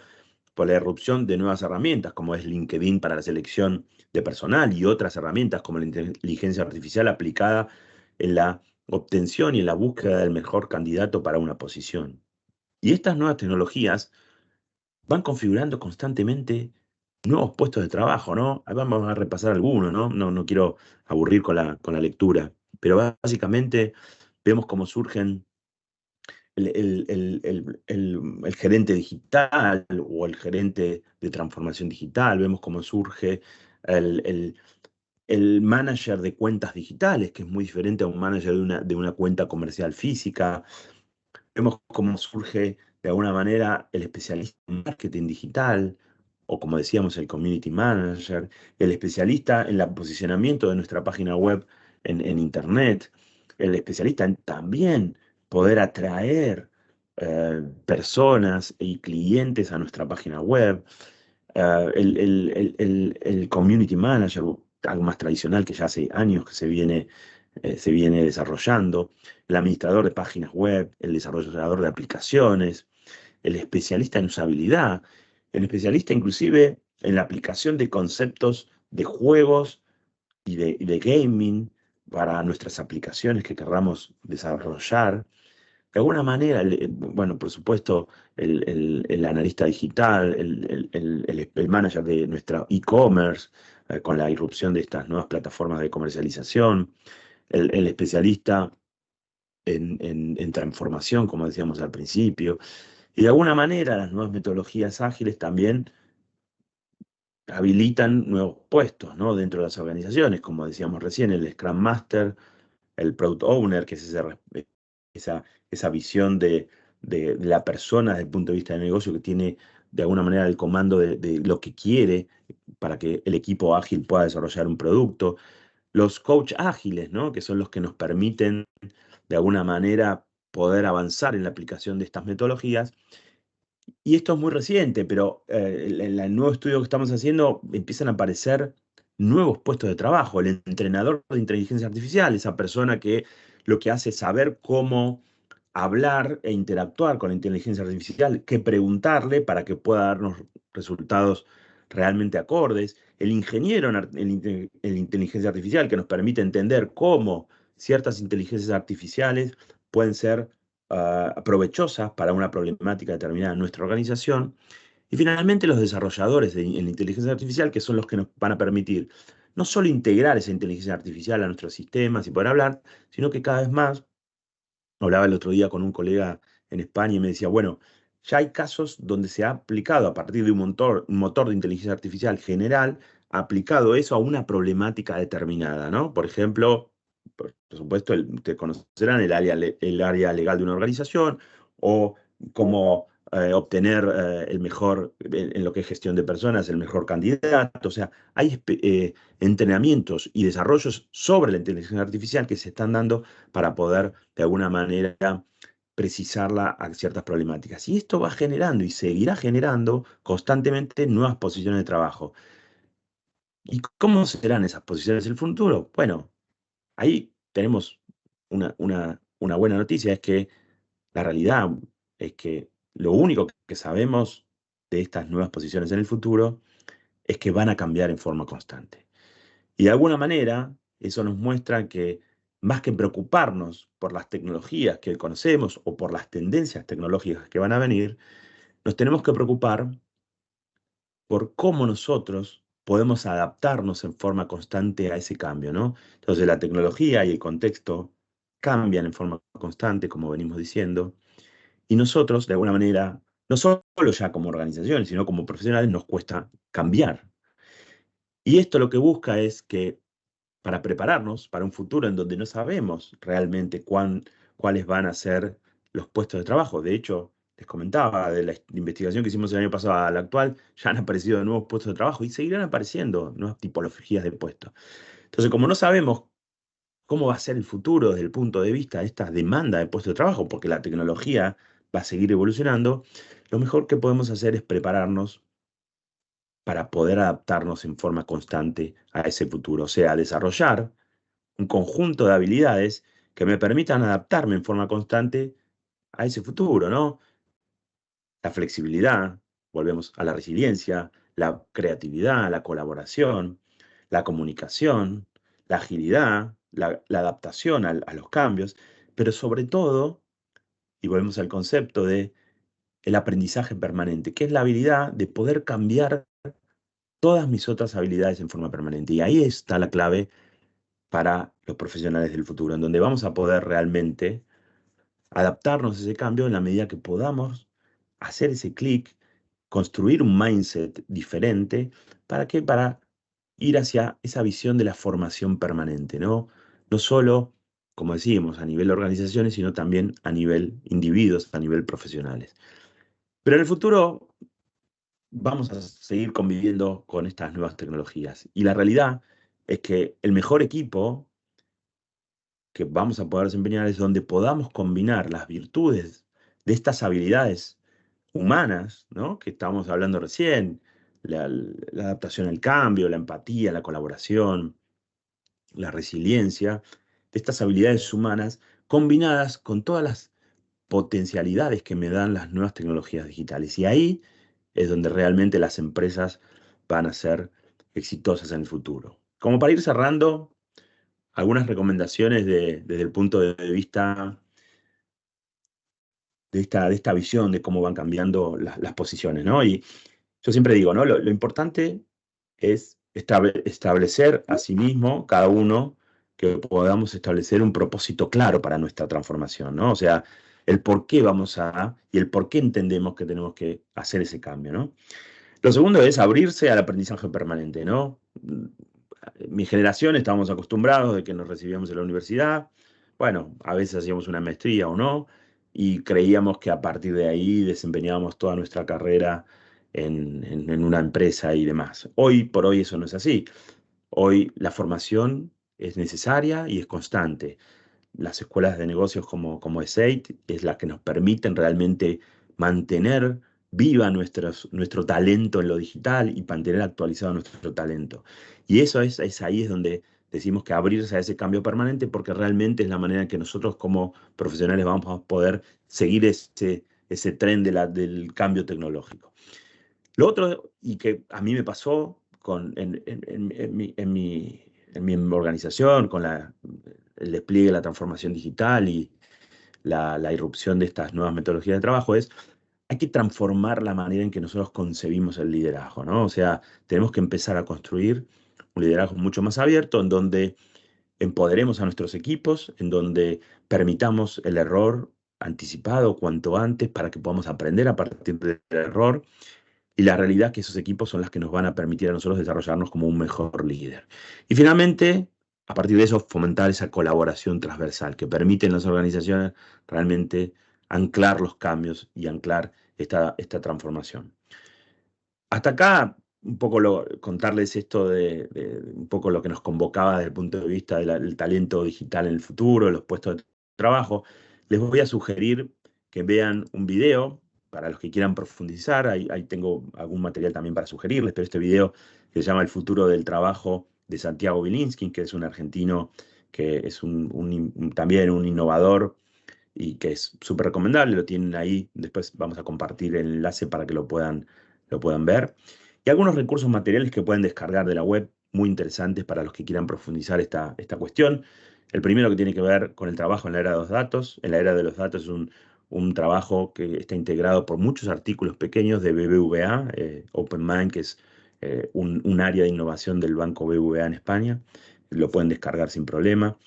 por la irrupción de nuevas herramientas, como es LinkedIn para la selección de personal y otras herramientas como la inteligencia artificial aplicada en la obtención y en la búsqueda del mejor candidato para una posición. Y estas nuevas tecnologías van configurando constantemente nuevos puestos de trabajo, ¿no? Ahí vamos a repasar algunos, ¿no? No quiero aburrir con la lectura, pero básicamente vemos cómo surgen el gerente digital o el gerente de transformación digital, vemos cómo surge el, el- el manager de cuentas digitales, que es muy diferente a un manager de una cuenta comercial física. Vemos cómo surge de alguna manera el especialista en marketing digital, o como decíamos, el community manager, el especialista en el posicionamiento de nuestra página web en Internet, el especialista en también poder atraer personas y clientes a nuestra página web, el community manager, algo más tradicional que ya hace años que se viene desarrollando, el administrador de páginas web, el desarrollador de aplicaciones, el especialista en usabilidad, el especialista inclusive en la aplicación de conceptos de juegos y de gaming para nuestras aplicaciones que querramos desarrollar. De alguna manera, bueno, por supuesto, el analista digital, el manager de nuestra e-commerce, con la irrupción de estas nuevas plataformas de comercialización, el especialista en transformación, como decíamos al principio. Y de alguna manera las nuevas metodologías ágiles también habilitan nuevos puestos, ¿no? Dentro de las organizaciones, como decíamos recién, el Scrum Master, el Product Owner, que es esa visión de la persona desde el punto de vista del negocio que tiene de alguna manera el comando de lo que quiere para que el equipo ágil pueda desarrollar un producto. Los coach ágiles, ¿no? Que son los que nos permiten de alguna manera poder avanzar en la aplicación de estas metodologías. Y esto es muy reciente, pero en el nuevo estudio que estamos haciendo empiezan a aparecer nuevos puestos de trabajo. El entrenador de inteligencia artificial, esa persona que lo que hace es saber cómo hablar e interactuar con la inteligencia artificial, qué preguntarle para que pueda darnos resultados realmente acordes. El ingeniero en inteligencia artificial que nos permite entender cómo ciertas inteligencias artificiales pueden ser provechosas para una problemática determinada en nuestra organización. Y finalmente los desarrolladores en la inteligencia artificial, que son los que nos van a permitir no solo integrar esa inteligencia artificial a nuestros sistemas y poder hablar, sino que cada vez más, hablaba el otro día con un colega en España y me decía, bueno, ya hay casos donde se ha aplicado a partir de un motor de inteligencia artificial general, aplicado eso a una problemática determinada, ¿no? Por ejemplo, por supuesto, ustedes conocerán el área legal de una organización o cómo obtener el mejor, en lo que es gestión de personas, el mejor candidato. O sea, hay entrenamientos y desarrollos sobre la inteligencia artificial que se están dando para poder, de alguna manera, precisarla a ciertas problemáticas. Y esto va generando y seguirá generando constantemente nuevas posiciones de trabajo. ¿Y cómo serán esas posiciones en el futuro? Bueno, ahí tenemos una buena noticia, es que la realidad es que lo único que sabemos de estas nuevas posiciones en el futuro es que van a cambiar en forma constante. Y de alguna manera, eso nos muestra que más que preocuparnos por las tecnologías que conocemos o por las tendencias tecnológicas que van a venir, nos tenemos que preocupar por cómo nosotros podemos adaptarnos en forma constante a ese cambio, ¿no? Entonces, la tecnología y el contexto cambian en forma constante, como venimos diciendo, y nosotros, de alguna manera, no solo ya como organizaciones, sino como profesionales, nos cuesta cambiar. Y esto lo que busca es que para prepararnos para un futuro en donde no sabemos realmente cuáles van a ser los puestos de trabajo. De hecho, les comentaba, de la investigación que hicimos el año pasado a la actual, ya han aparecido nuevos puestos de trabajo y seguirán apareciendo nuevas tipologías de puestos. Entonces, como no sabemos cómo va a ser el futuro desde el punto de vista de esta demanda de puestos de trabajo, porque la tecnología va a seguir evolucionando, lo mejor que podemos hacer es prepararnos para poder adaptarnos en forma constante a ese futuro, o sea, desarrollar un conjunto de habilidades que me permitan adaptarme en forma constante a ese futuro, ¿no? La flexibilidad, volvemos a la resiliencia, la creatividad, la colaboración, la comunicación, la agilidad, la adaptación a los cambios, pero sobre todo, y volvemos al concepto de el aprendizaje permanente, que es la habilidad de poder cambiar todas mis otras habilidades en forma permanente. Y ahí está la clave para los profesionales del futuro, en donde vamos a poder realmente adaptarnos a ese cambio en la medida que podamos hacer ese clic, construir un mindset diferente. ¿Para qué? Para ir hacia esa visión de la formación permanente, ¿no? No solo, como decíamos, a nivel de organizaciones, sino también a nivel individuos, a nivel profesionales. Pero en el futuro vamos a seguir conviviendo con estas nuevas tecnologías. Y la realidad es que el mejor equipo que vamos a poder desempeñar es donde podamos combinar las virtudes de estas habilidades humanas, ¿no? Que estábamos hablando recién, la adaptación al cambio, la empatía, la colaboración, la resiliencia, de estas habilidades humanas combinadas con todas las potencialidades que me dan las nuevas tecnologías digitales. Y ahí es donde realmente las empresas van a ser exitosas en el futuro. Como para ir cerrando, algunas recomendaciones desde el punto de vista de esta visión de cómo van cambiando las posiciones, ¿no? Y yo siempre digo, ¿no? Lo importante es establecer a sí mismo, cada uno, que podamos establecer un propósito claro para nuestra transformación, ¿no? O sea, el por qué y el por qué entendemos que tenemos que hacer ese cambio, ¿no? Lo segundo es abrirse al aprendizaje permanente, ¿no? Mi generación estábamos acostumbrados de que nos recibíamos en la universidad, bueno, a veces hacíamos una maestría o no, y creíamos que a partir de ahí desempeñábamos toda nuestra carrera en una empresa y demás. Hoy por hoy eso no es así. Hoy la formación es necesaria y es constante. Las escuelas de negocios como ESEIT es la que nos permiten realmente mantener viva nuestro talento en lo digital y mantener actualizado nuestro talento. Y eso es ahí es donde decimos que abrirse a ese cambio permanente, porque realmente es la manera en que nosotros como profesionales vamos a poder seguir ese tren del cambio tecnológico. Lo otro, y que a mí me pasó en mi organización, con el despliegue de la transformación digital y la irrupción de estas nuevas metodologías de trabajo, hay que transformar la manera en que nosotros concebimos el liderazgo, ¿no? O sea, tenemos que empezar a construir un liderazgo mucho más abierto, en donde empoderemos a nuestros equipos, en donde permitamos el error anticipado cuanto antes para que podamos aprender a partir del error. Y la realidad es que esos equipos son las que nos van a permitir a nosotros desarrollarnos como un mejor líder. Y finalmente, a partir de eso, fomentar esa colaboración transversal que permite en las organizaciones realmente anclar los cambios y anclar esta transformación. Hasta acá, un poco contarles esto de un poco lo que nos convocaba desde el punto de vista del talento digital en el futuro, los puestos de trabajo. Les voy a sugerir que vean un video para los que quieran profundizar. Ahí tengo algún material también para sugerirles, pero este video que se llama El futuro del trabajo de Santiago Bilinsky, que es un argentino que es también un innovador y que es súper recomendable, lo tienen ahí. Después vamos a compartir el enlace para que lo puedan ver. Y algunos recursos materiales que pueden descargar de la web, muy interesantes para los que quieran profundizar esta cuestión. El primero, que tiene que ver con el trabajo en la era de los datos. En la era de los datos es un trabajo que está integrado por muchos artículos pequeños de BBVA, OpenMind, que es un área de innovación del Banco BBVA en España. Lo pueden descargar sin problema.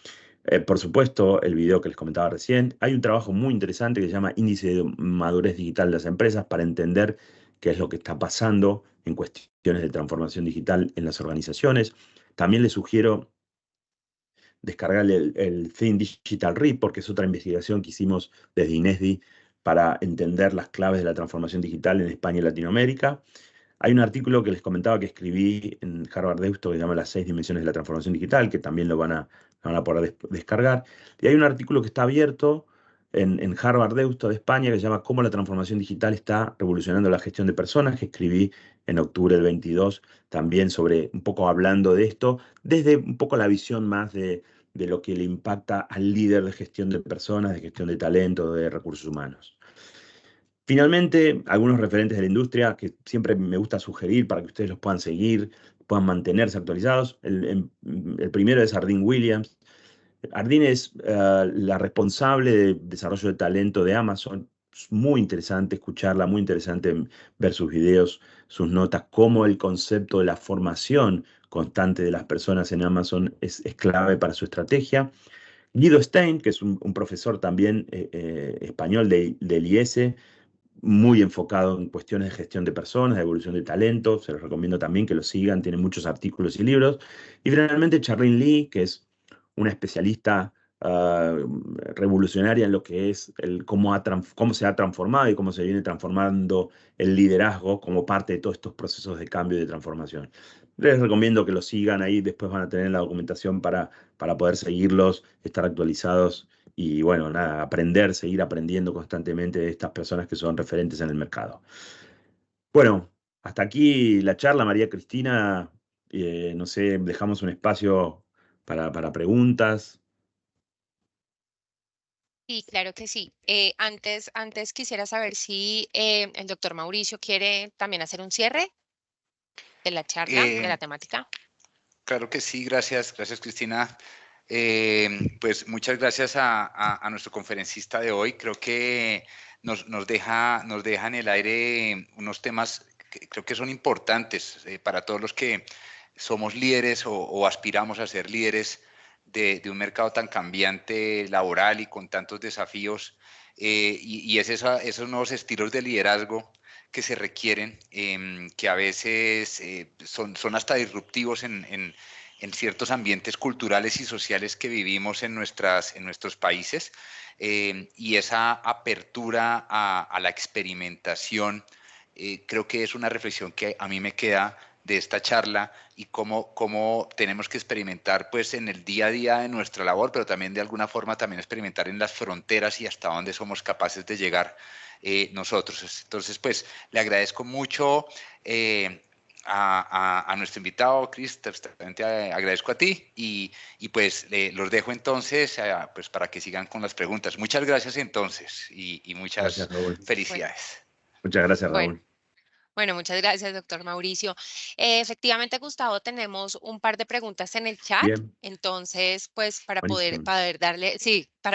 Por supuesto, el video que les comentaba recién. Hay un trabajo muy interesante que se llama Índice de Madurez Digital de las Empresas, para entender qué es lo que está pasando en cuestiones de transformación digital en las organizaciones. También les sugiero descargar el Think Digital Report, porque es otra investigación que hicimos desde INESDI para entender las claves de la transformación digital en España y Latinoamérica. Hay un artículo que les comentaba que escribí en Harvard Deusto que se llama Las 6 dimensiones de la transformación digital, que también lo van a poder descargar. Y hay un artículo que está abierto en Harvard Deusto de España que se llama Cómo la transformación digital está revolucionando la gestión de personas, que escribí en octubre del 22, también sobre un poco hablando de esto, desde un poco la visión más de lo que le impacta al líder de gestión de personas, de gestión de talento, de recursos humanos. Finalmente, algunos referentes de la industria que siempre me gusta sugerir para que ustedes los puedan seguir, puedan mantenerse actualizados. El primero es Ardeen Williams. Ardeen es la responsable de desarrollo de talento de Amazon. Es muy interesante escucharla, muy interesante ver sus videos, sus notas, cómo el concepto de la formación constante de las personas en Amazon es clave para su estrategia. Guido Stein, que es un profesor también español del IESE, muy enfocado en cuestiones de gestión de personas, de evolución de talento. Se los recomiendo también que lo sigan, tiene muchos artículos y libros. Y finalmente Charlene Lee, que es una especialista revolucionaria en lo que es cómo se ha transformado y cómo se viene transformando el liderazgo como parte de todos estos procesos de cambio y de transformación. Les recomiendo que lo sigan ahí, después van a tener la documentación para poder seguirlos, estar actualizados y bueno, nada, seguir aprendiendo constantemente de estas personas que son referentes en el mercado. Bueno, hasta aquí la charla, María Cristina. No sé, dejamos un espacio para preguntas. Sí, claro que sí. Antes quisiera saber si el doctor Mauricio quiere también hacer un cierre de la charla, de la temática. Claro que sí, gracias Cristina. Pues muchas gracias a nuestro conferencista de hoy. Creo que nos deja en el aire unos temas que creo que son importantes para todos los que somos líderes o aspiramos a ser líderes de un mercado tan cambiante laboral y con tantos desafíos. Y es esos nuevos estilos de liderazgo que se requieren, que a veces son hasta disruptivos en ciertos ambientes culturales y sociales que vivimos en nuestros países, y esa apertura a la experimentación, creo que es una reflexión que a mí me queda de esta charla, y cómo tenemos que experimentar pues en el día a día de nuestra labor, pero también de alguna forma también experimentar en las fronteras y hasta dónde somos capaces de llegar nosotros. Entonces, pues le agradezco mucho a nuestro invitado, Chris, también te agradezco a ti, y pues los dejo entonces pues para que sigan con las preguntas. Muchas gracias entonces, y muchas Gracias, Raúl. felicidades. Muchas gracias, Raúl. Bueno, muchas gracias, doctor Mauricio. Efectivamente, Gustavo, tenemos un par de preguntas en el chat. Bien. Entonces, pues para Buenísimo. poder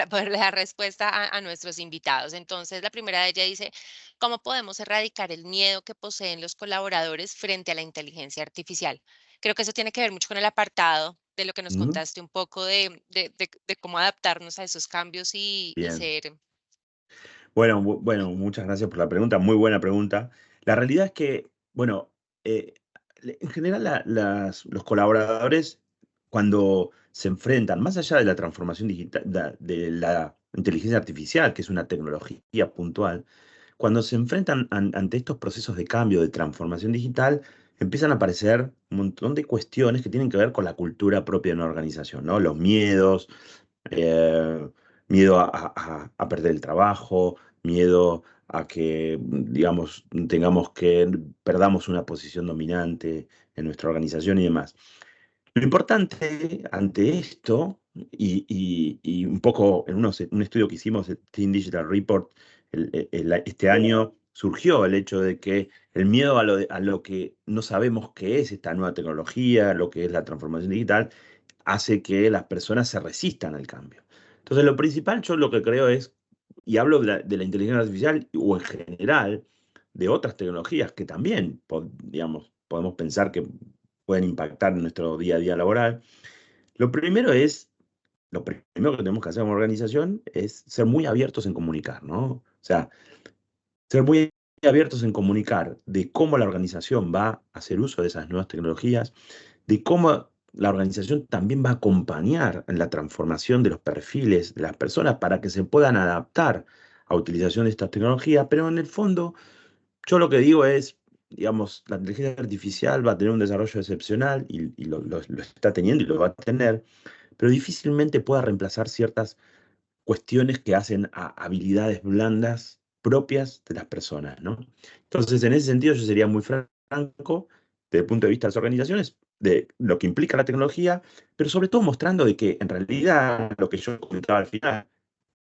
poderle dar respuesta a nuestros invitados. Entonces, la primera de ellas dice, ¿cómo podemos erradicar el miedo que poseen los colaboradores frente a la inteligencia artificial? Creo que eso tiene que ver mucho con el apartado de lo que nos contaste un poco de cómo adaptarnos a esos cambios y Bien. ser... Bueno, muchas gracias por la pregunta, muy buena pregunta. La realidad es que, bueno, en general los colaboradores cuando se enfrentan, más allá de la transformación digital, de la inteligencia artificial, que es una tecnología puntual, cuando se enfrentan ante estos procesos de cambio, de transformación digital, empiezan a aparecer un montón de cuestiones que tienen que ver con la cultura propia de una organización, ¿no? Los miedos, eh, miedo a perder el trabajo, miedo a que, digamos, perdamos una posición dominante en nuestra organización y demás. Lo importante ante esto, y un poco en un estudio que hicimos, el Team Digital Report, este año surgió el hecho de que el miedo a lo que no sabemos qué es esta nueva tecnología, lo que es la transformación digital, hace que las personas se resistan al cambio. Entonces, lo principal, yo lo que creo es, y hablo de la inteligencia artificial o en general de otras tecnologías que también, digamos, podemos pensar que pueden impactar en nuestro día a día laboral. Lo primero que tenemos que hacer como organización es ser muy abiertos en comunicar, ¿no? O sea, ser muy abiertos en comunicar de cómo la organización va a hacer uso de esas nuevas tecnologías, de cómo la organización también va a acompañar en la transformación de los perfiles de las personas para que se puedan adaptar a utilización de estas tecnologías, pero en el fondo yo lo que digo es, digamos, la inteligencia artificial va a tener un desarrollo excepcional y lo está teniendo y lo va a tener, pero difícilmente pueda reemplazar ciertas cuestiones que hacen a habilidades blandas propias de las personas, ¿no? Entonces, en ese sentido, yo sería muy franco desde el punto de vista de las organizaciones, de lo que implica la tecnología, pero sobre todo mostrando de que en realidad, lo que yo comentaba al final,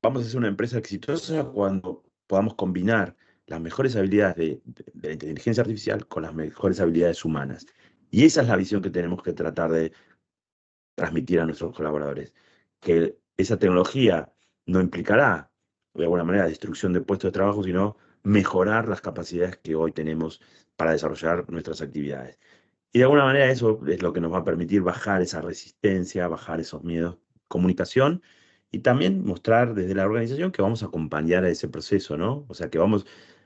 vamos a ser una empresa exitosa cuando podamos combinar las mejores habilidades de la inteligencia artificial con las mejores habilidades humanas. Y esa es la visión que tenemos que tratar de transmitir a nuestros colaboradores, que esa tecnología no implicará, de alguna manera, destrucción de puestos de trabajo, sino mejorar las capacidades que hoy tenemos para desarrollar nuestras actividades. Y de alguna manera eso es lo que nos va a permitir bajar esa resistencia, bajar esos miedos, comunicación y también mostrar desde la organización que vamos a acompañar a ese proceso, ¿no? O sea, que vamos,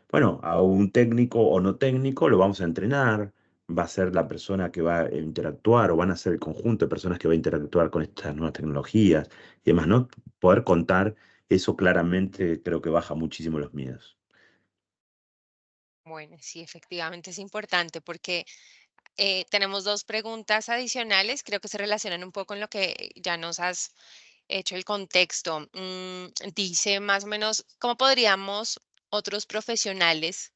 bueno, a un técnico o no técnico lo vamos a entrenar, va a ser la persona que va a interactuar o van a ser el conjunto de personas que va a interactuar con estas nuevas tecnologías y demás, ¿no? Poder contar eso claramente creo que baja muchísimo los miedos. Bueno, sí, efectivamente es importante porque tenemos dos preguntas adicionales, creo que se relacionan un poco con lo que ya nos has hecho el contexto. Dice más o menos, otros profesionales,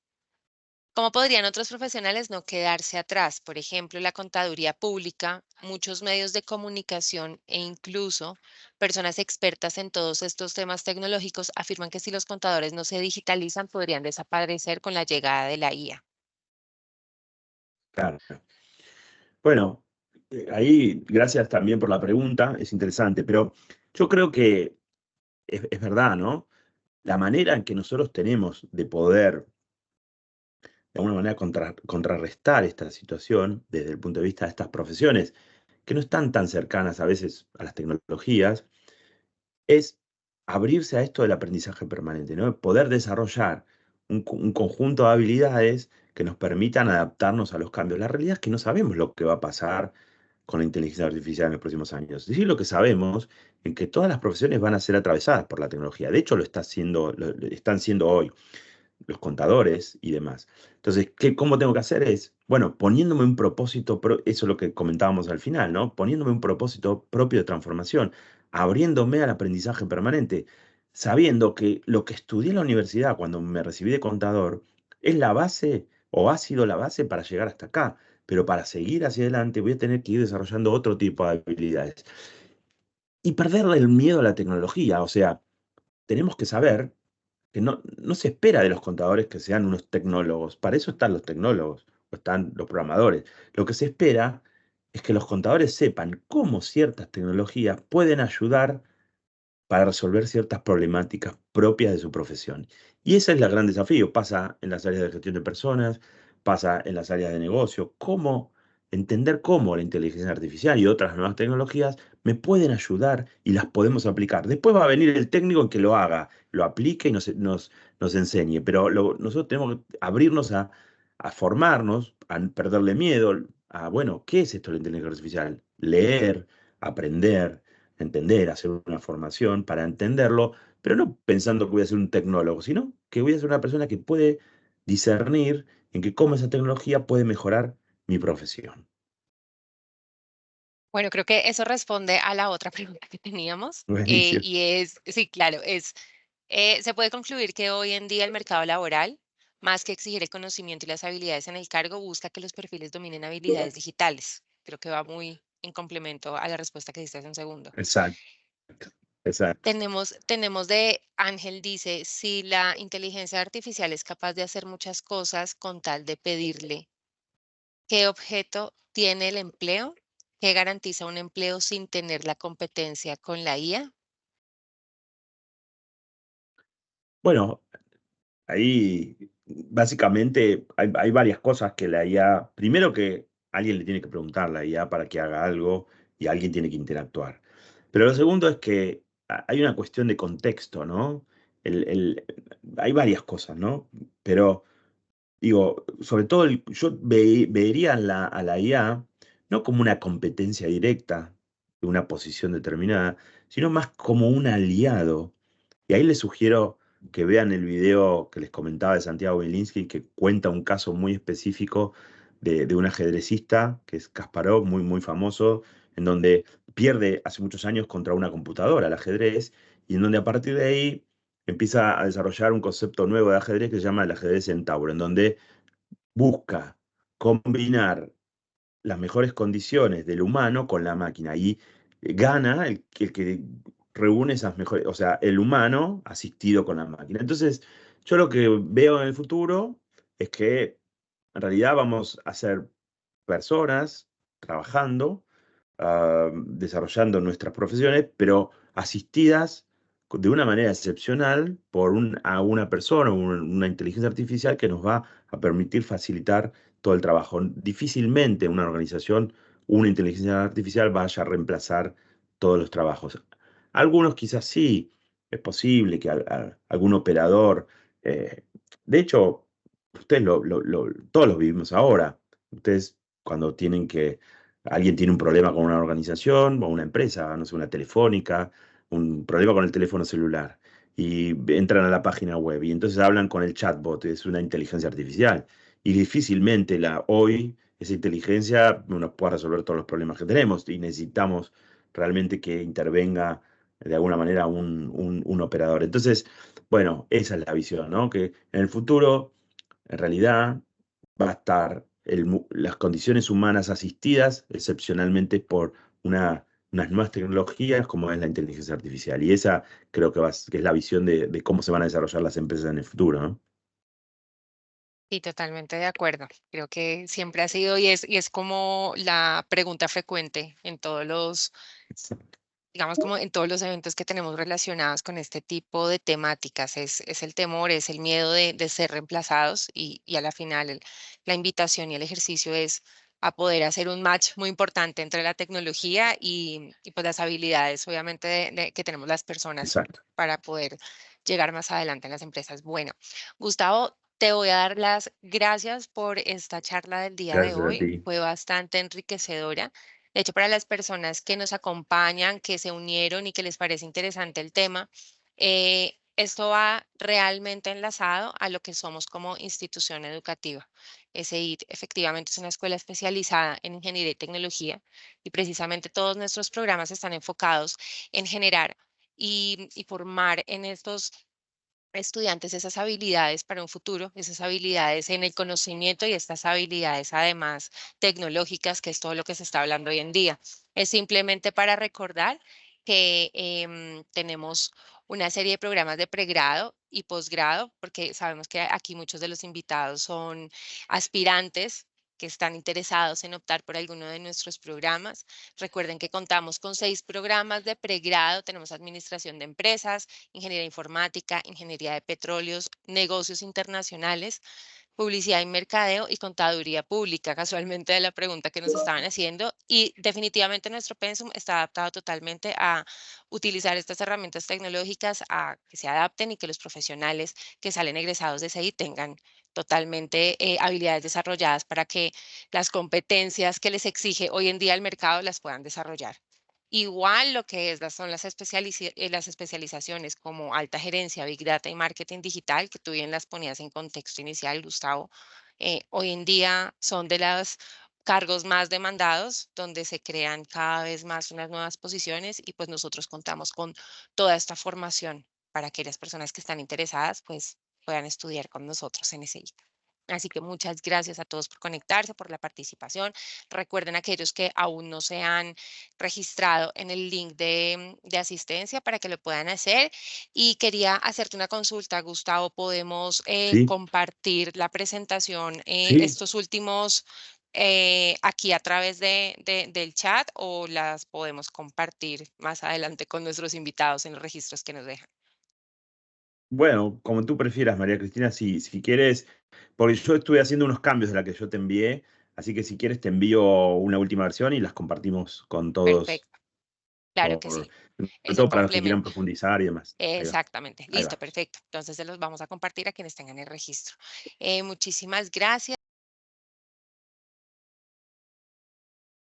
cómo podrían otros profesionales no quedarse atrás? Por ejemplo, la contaduría pública, muchos medios de comunicación e incluso personas expertas en todos estos temas tecnológicos afirman que si los contadores no se digitalizan, podrían desaparecer con la llegada de la IA. Claro. Bueno, ahí gracias también por la pregunta, es interesante, pero yo creo que es verdad, ¿no? La manera en que nosotros tenemos de poder, de alguna manera, contrarrestar esta situación desde el punto de vista de estas profesiones, que no están tan cercanas a veces a las tecnologías, es abrirse a esto del aprendizaje permanente, ¿no? Poder desarrollar un conjunto de habilidades que nos permitan adaptarnos a los cambios. La realidad es que no sabemos lo que va a pasar con la inteligencia artificial en los próximos años. Sí, lo que sabemos es que todas las profesiones van a ser atravesadas por la tecnología. De hecho, lo están siendo hoy los contadores y demás. Entonces, ¿cómo tengo que hacer? Es, bueno, poniéndome un propósito, eso es lo que comentábamos al final, ¿no? Poniéndome un propósito propio de transformación, abriéndome al aprendizaje permanente, sabiendo que lo que estudié en la universidad cuando me recibí de contador es la base o ha sido la base para llegar hasta acá, pero para seguir hacia adelante voy a tener que ir desarrollando otro tipo de habilidades. Y perderle el miedo a la tecnología, o sea, tenemos que saber que no se espera de los contadores que sean unos tecnólogos. Para eso están los tecnólogos o están los programadores. Lo que se espera es que los contadores sepan cómo ciertas tecnologías pueden ayudar para resolver ciertas problemáticas propias de su profesión. Y ese es el gran desafío. Pasa en las áreas de gestión de personas, pasa en las áreas de negocio. Cómo entender cómo la inteligencia artificial y otras nuevas tecnologías me pueden ayudar y las podemos aplicar. Después va a venir el técnico en que lo haga, lo aplique y nos enseñe. Pero nosotros tenemos que abrirnos a formarnos, a perderle miedo, a, bueno, ¿qué es esto de la inteligencia artificial? Leer, aprender, entender, hacer una formación para entenderlo, pero no pensando que voy a ser un tecnólogo, sino que voy a ser una persona que puede discernir en que cómo esa tecnología puede mejorar mi profesión. Bueno, creo que eso responde a la otra pregunta que teníamos, Buenísimo. y es, sí, claro, se puede concluir que hoy en día el mercado laboral, más que exigir el conocimiento y las habilidades en el cargo, busca que los perfiles dominen habilidades digitales. Creo que va muy en complemento a la respuesta que diste hace un segundo. Exacto, exacto. Tenemos de Ángel dice, si la inteligencia artificial es capaz de hacer muchas cosas con tal de pedirle, ¿qué objeto tiene el empleo? ¿Qué garantiza un empleo sin tener la competencia con la IA? Bueno, ahí básicamente hay varias cosas que la IA, primero que alguien le tiene que preguntar a la IA para que haga algo y alguien tiene que interactuar. Pero lo segundo es que hay una cuestión de contexto, ¿no? Hay varias cosas, ¿no? Pero digo, sobre todo yo vería a la IA no como una competencia directa de una posición determinada, sino más como un aliado. Y ahí le sugiero que vean el video que les comentaba de Santiago Bielinski, que cuenta un caso muy específico de un ajedrecista, que es Kasparov, muy, muy famoso, en donde pierde hace muchos años contra una computadora el ajedrez, y en donde a partir de ahí empieza a desarrollar un concepto nuevo de ajedrez que se llama el ajedrez centauro, en donde busca combinar las mejores condiciones del humano con la máquina y gana el que reúne esas mejores, o sea, el humano asistido con la máquina. Entonces, yo lo que veo en el futuro es que en realidad vamos a ser personas trabajando, desarrollando nuestras profesiones, pero asistidas de una manera excepcional por a una persona, una inteligencia artificial que nos va a permitir facilitar todo el trabajo. Difícilmente una organización, una inteligencia artificial vaya a reemplazar todos los trabajos. Algunos quizás sí, es posible que algún operador, eh, de hecho, ustedes todos lo vivimos ahora. Ustedes cuando alguien tiene un problema con una organización o una empresa, no sé, una telefónica, un problema con el teléfono celular, y entran a la página web y entonces hablan con el chatbot, es una inteligencia artificial, y difícilmente hoy esa inteligencia nos puede resolver todos los problemas que tenemos y necesitamos realmente que intervenga de alguna manera un operador. Entonces, bueno, esa es la visión, ¿no? Que en el futuro, en realidad, va a estar las condiciones humanas asistidas excepcionalmente por unas nuevas tecnologías como es la inteligencia artificial. Y esa creo que es la visión de cómo se van a desarrollar las empresas en el futuro, ¿no? Y totalmente de acuerdo. Creo que siempre ha sido y es como la pregunta frecuente en todos los, digamos, como en todos los eventos que tenemos relacionados con este tipo de temáticas. Es el temor, es el miedo de ser reemplazados y a la final la invitación y el ejercicio es a poder hacer un match muy importante entre la tecnología y pues las habilidades, obviamente, que tenemos las personas Exacto. para poder llegar más adelante en las empresas. Bueno, Gustavo, te voy a dar las gracias por esta charla del día de Gracias a hoy. ti. Fue bastante enriquecedora. De hecho, para las personas que nos acompañan, que se unieron y que les parece interesante el tema, esto va realmente enlazado a lo que somos como institución educativa. SEIT efectivamente es una escuela especializada en ingeniería y tecnología y precisamente todos nuestros programas están enfocados en generar y formar en estos estudiantes esas habilidades para un futuro, esas habilidades en el conocimiento y estas habilidades además tecnológicas, que es todo lo que se está hablando hoy en día. Es simplemente para recordar que tenemos una serie de programas de pregrado y posgrado, porque sabemos que aquí muchos de los invitados son aspirantes que están interesados en optar por alguno de nuestros programas. Recuerden que contamos con 6 programas de pregrado. Tenemos administración de empresas, ingeniería informática, ingeniería de petróleos, negocios internacionales, publicidad y mercadeo y contaduría pública, casualmente de la pregunta que nos estaban haciendo. Y definitivamente nuestro pensum está adaptado totalmente a utilizar estas herramientas tecnológicas, a que se adapten y que los profesionales que salen egresados de SEI tengan totalmente habilidades desarrolladas para que las competencias que les exige hoy en día el mercado las puedan desarrollar. Igual lo que son las especializaciones como alta gerencia, Big Data y marketing digital, que tú bien las ponías en contexto inicial, Gustavo, hoy en día son de los cargos más demandados, donde se crean cada vez más unas nuevas posiciones y pues nosotros contamos con toda esta formación para que las personas que están interesadas pues puedan estudiar con nosotros en ese. Así que muchas gracias a todos por conectarse, por la participación. Recuerden aquellos que aún no se han registrado en el link de asistencia para que lo puedan hacer. Y quería hacerte una consulta, Gustavo. ¿Podemos ¿Sí? compartir la presentación, Sí. estos últimos, aquí a través del chat o las podemos compartir más adelante con nuestros invitados en los registros que nos dejan? Bueno, como tú prefieras, María Cristina, si quieres, porque yo estuve haciendo unos cambios de la que yo te envié, así que si quieres te envío una última versión y las compartimos con todos, Perfecto, claro que por, sí. sobre Es el todo para los que quieran complemento. profundizar y demás. Ahí va, Exactamente, ahí listo, va. perfecto. Entonces se los vamos a compartir a quienes tengan el registro. Muchísimas gracias.